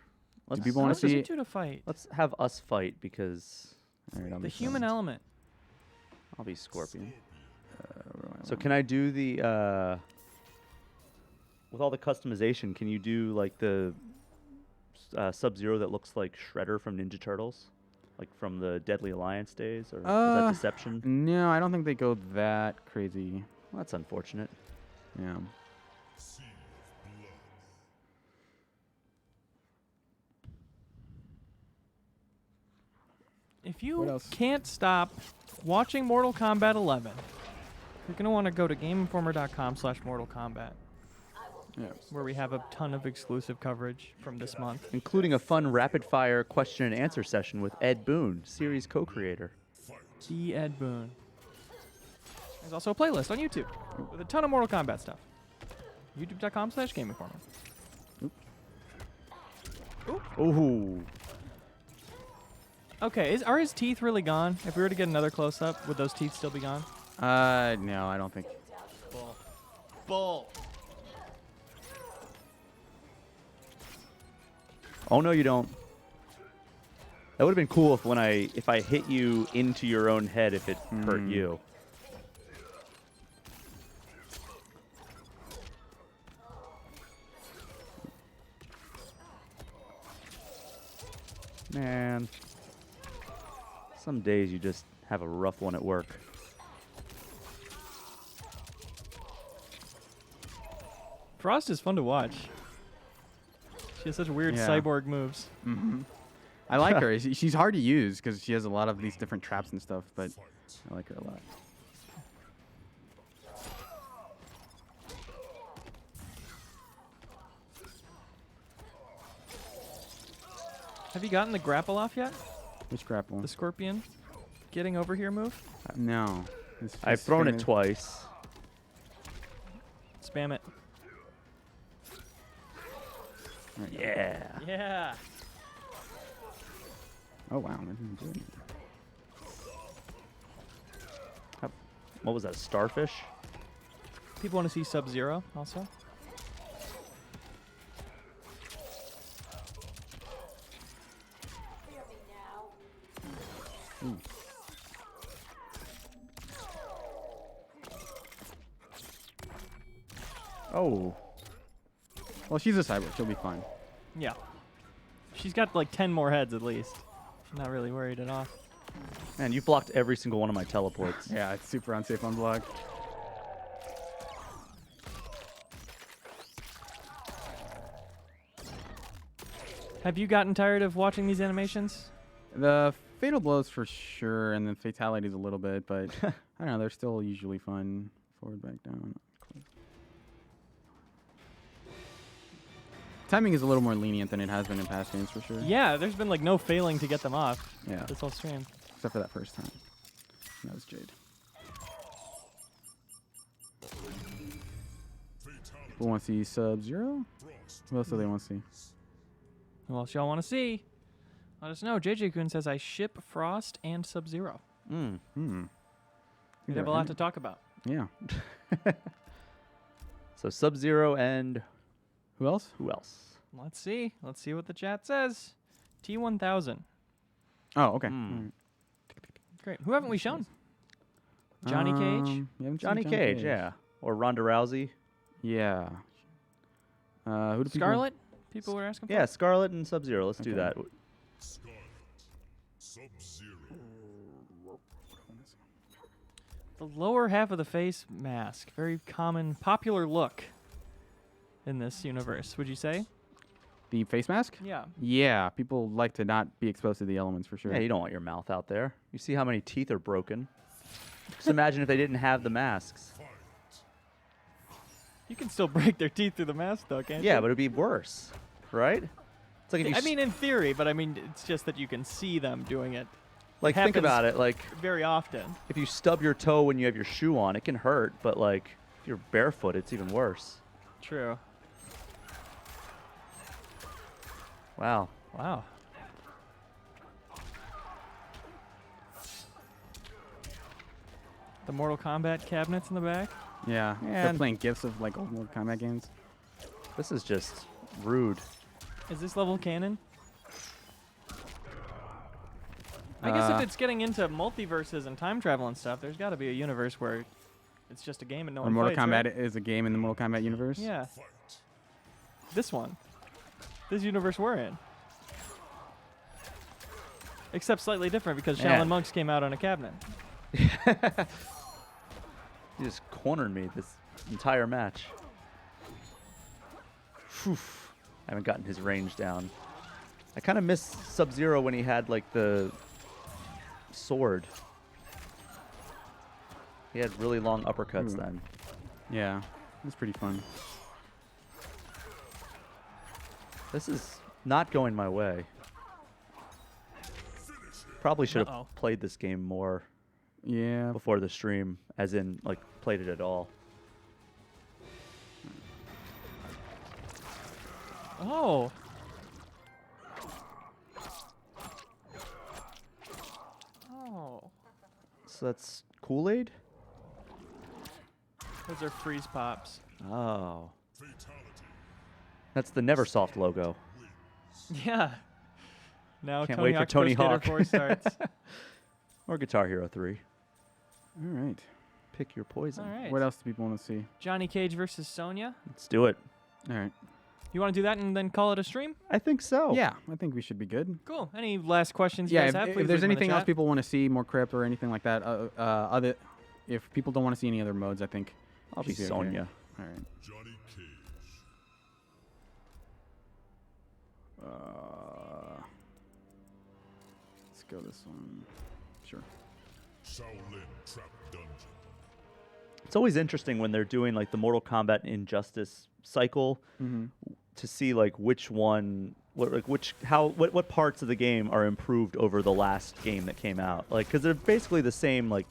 do people want to see? To fight. Let's have us fight because the human element. I'll be Scorpion. So can I do the with all the customization? Can you do like the Sub-Zero that looks like Shredder from Ninja Turtles, like from the Deadly Alliance days, or is that Deception? No, I don't think they go that crazy. Well, that's unfortunate. Yeah. If you can't stop watching Mortal Kombat 11, you're going to want to go to GameInformer.com/Mortal Kombat, where we have a ton of exclusive coverage from this month. Including a fun rapid-fire question and answer session with Ed Boon, series co-creator. The Ed Boon. There's also a playlist on YouTube with a ton of Mortal Kombat stuff. YouTube.com/GameInformer. Ooh. Okay, are his teeth really gone? If we were to get another close-up, would those teeth still be gone? No, I don't think. Bull. Oh no, you don't. That would have been cool if I hit you into your own head if it hurt you. Man. Some days you just have a rough one at work. Frost is fun to watch. She has such weird cyborg moves. I like her. She's hard to use because she has a lot of these different traps and stuff, but I like her a lot. Have you gotten the grapple off yet? Which grapple? The Scorpion getting over here move? No. I've thrown it twice. Spam it. Right. Yeah. Yeah. Oh wow, that didn't do anything. What was that? Starfish? People want to see Sub-Zero also. Oh. Well, she's a cyborg. She'll be fine. Yeah. She's got like 10 more heads at least. She's not really worried at all. Man, you blocked every single one of my teleports. Yeah, it's super unsafe on block. Have you gotten tired of watching these animations? The fatal blows for sure, and then fatalities a little bit, but I don't know. They're still usually fun. Forward, back, down. Timing is a little more lenient than it has been in past games for sure. Yeah, there's been like no failing to get them off. Yeah. This whole stream. Except for that first time. That was Jade. People want to see Sub-Zero? What else do they want to see? Who else y'all want to see? Let us know. JJ Kun says I ship Frost and Sub-Zero. We have a lot to talk about. Yeah. So Sub-Zero and Who else? who else? Let's see. Let's see what the chat says. T1000. Oh, okay. Alright. Great. Who haven't we shown? Johnny Cage? You haven't seen Johnny Cage, yeah. Or Ronda Rousey. Yeah. Who do people? Scarlet? People were asking for? Yeah, Scarlet and Sub-Zero. Let's do that. Scarlet. Sub-Zero. The lower half of the face mask. Very common, popular look in this universe, would you say? The face mask? Yeah. Yeah, people like to not be exposed to the elements for sure. Yeah, you don't want your mouth out there. You see how many teeth are broken. Just imagine if they didn't have the masks. You can still break their teeth through the mask, though, can't you? Yeah, but it'd be worse, right? It's like if you I mean, in theory, but I mean, it's just that you can see them doing it. like think happens about it. Like very often. if you stub your toe when you have your shoe on, it can hurt. But like if you're barefoot, it's even worse. True. Wow. Wow. The Mortal Kombat cabinets in the back. Yeah. They're Man. playing gifs of like old Mortal Kombat games. This is just rude. Is this level canon? I guess if Uh, it's getting into multiverses and time travel and stuff, there's got to be a universe where it's just a game and no Or one Mortal fights, Kombat right? is a game in the Mortal Kombat universe. Yeah. This one. This universe we're in. Except slightly different because Yeah. Shaolin Monks came out on a cabinet. You just cornered me this entire match. Phew. I haven't gotten his range down. I kind of miss Sub-Zero when he had like the sword. He had really long uppercuts then. Yeah. It was pretty fun. This is not going my way. Probably should have Uh-oh. played this game more Yeah. before the stream, as in like played it at all. Oh. Oh. So that's Kool-Aid? Those are freeze pops. Oh. Fatality. That's the Neversoft logo. Yeah. Now Can't Tony wait for Hawk's Tony Pro Skater Hawk. 4 starts. Or Guitar Hero 3. All right. Pick your poison. All right. What else do people want to see? Johnny Cage versus Sonya. Let's do it. All right. You want to do that and then call it a stream? I think so. Yeah, I think we should be good. Cool. Any last questions you Yeah, guys have? if Please there's leave them in the anything else chat. people want to see, more Krypt or anything like that, if people don't want to see any other modes, I think I'll be should okay. Sonya. All right. Johnny Cage. Let's go this one. Sure. Shaolin Trap Dungeon. It's always interesting when they're doing like the Mortal Kombat Injustice cycle to see like which one, what parts of the game are improved over the last game that came out. Like, because they're basically the same like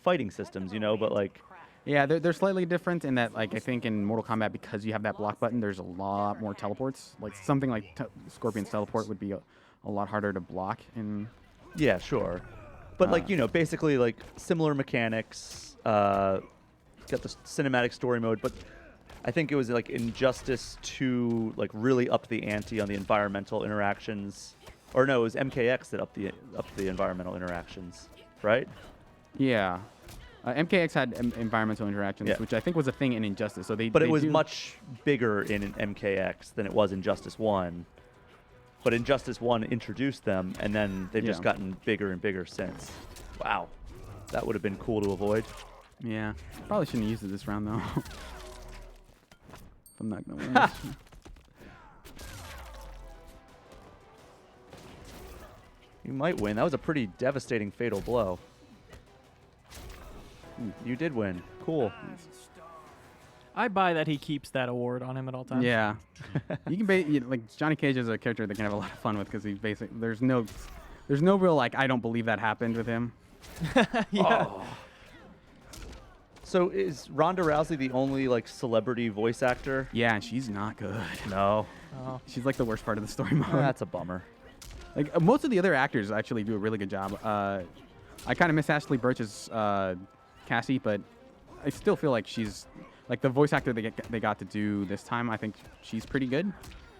fighting systems, you know, but like. Yeah, they're slightly different in that, like, I think in Mortal Kombat, because you have that block button, there's a lot more teleports. Like, something like Scorpion's teleport would be a a lot harder to block in. Yeah, sure. But like, you know, basically like similar mechanics, got the cinematic story mode, but I think it was like Injustice 2 like really upped the ante on the environmental interactions. Or no, it was MKX that upped the environmental interactions, right? Yeah. MKX had environmental interactions, Yeah. which I think was a thing in Injustice. So But they it was do- much bigger in MKX than it was in Injustice 1. But Injustice 1 introduced them, and then they've just Yeah. gotten bigger and bigger since. Wow. That would have been cool to avoid. Yeah. Probably shouldn't have used it this round, though. I'm not going to win this. You might win. That was a pretty devastating fatal blow. You did win. Cool. I buy that he keeps that award on him at all times. Yeah. You can like Johnny Cage is a character that can have a lot of fun with because he's basically there's no real like I don't believe that happened with him. Yeah. Oh. So is Ronda Rousey the only like celebrity voice actor? Yeah, and she's not good. No. Oh. She's like the worst part of the story mode. That's a bummer. Like most of the other actors actually do a really good job. I kind of miss Ashley Birch's Cassie, but I still feel like she's like the voice actor they got to do this time. I think she's pretty good,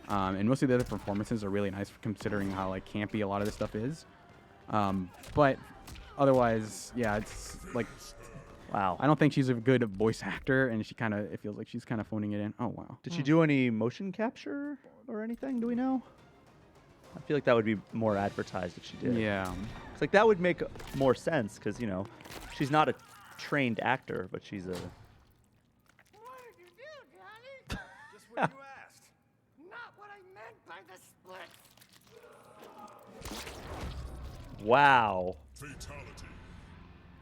and most of the other performances are really nice considering how like campy a lot of this stuff is. But otherwise, yeah, it's like Wow. I don't think she's a good voice actor, and it feels like she's kind of phoning it in. Oh wow. Did she do any motion capture or anything? Do we know? I feel like that would be more advertised if she did. Yeah. It's like that would make more sense because, you know, she's not a trained actor, but she's a... What did you do, Johnny? Just what you asked. Not what I meant by the split. Wow. Fatality.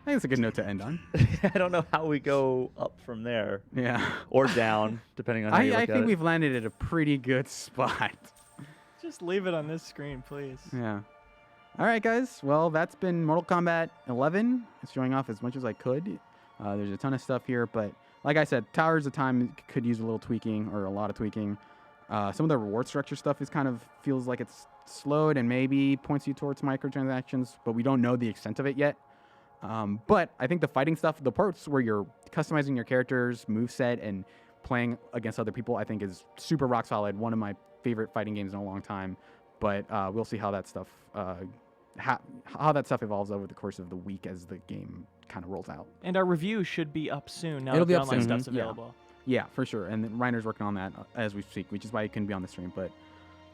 I think it's a good note to end on. I don't know how we go up from there. Yeah. Or down, depending on how you look I at think it. we've landed at a pretty good spot. Just leave it on this screen, please. Yeah. All right, guys. Well, that's been Mortal Kombat 11. It's showing off as much as I could. There's a ton of stuff here, but like I said, Towers of Time could use a little tweaking or a lot of tweaking. Some of the reward structure stuff is kind of feels like it's slowed and maybe points you towards microtransactions, but we don't know the extent of it yet. But I think the fighting stuff, the parts where you're customizing your character's moveset and playing against other people, I think is super rock solid. One of my favorite fighting games in a long time. But we'll see how that stuff how that stuff evolves over the course of the week as the game kind of rolls out. And our review should be up soon. Now It'll that be the up online soon. stuff's Yeah. available. Yeah, for sure. And then Reiner's working on that as we speak, which is why he couldn't be on the stream. But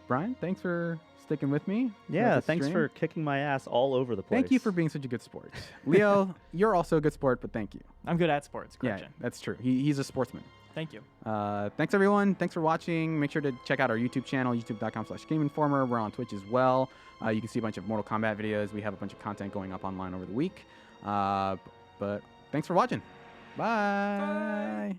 Brian, thanks for sticking with me. Yeah, throughout the thanks stream. for kicking my ass all over the place. Thank you for being such a good sport. Leo, you're also a good sport, but thank you. I'm good at sports. Yeah, Correction. that's true. He's a sportsman. Thank you. Thanks, everyone. Thanks for watching. Make sure to check out our YouTube channel, youtube.com/GameInformer. We're on Twitch as well. You can see a bunch of Mortal Kombat videos. We have a bunch of content going up online over the week. But thanks for watching. Bye.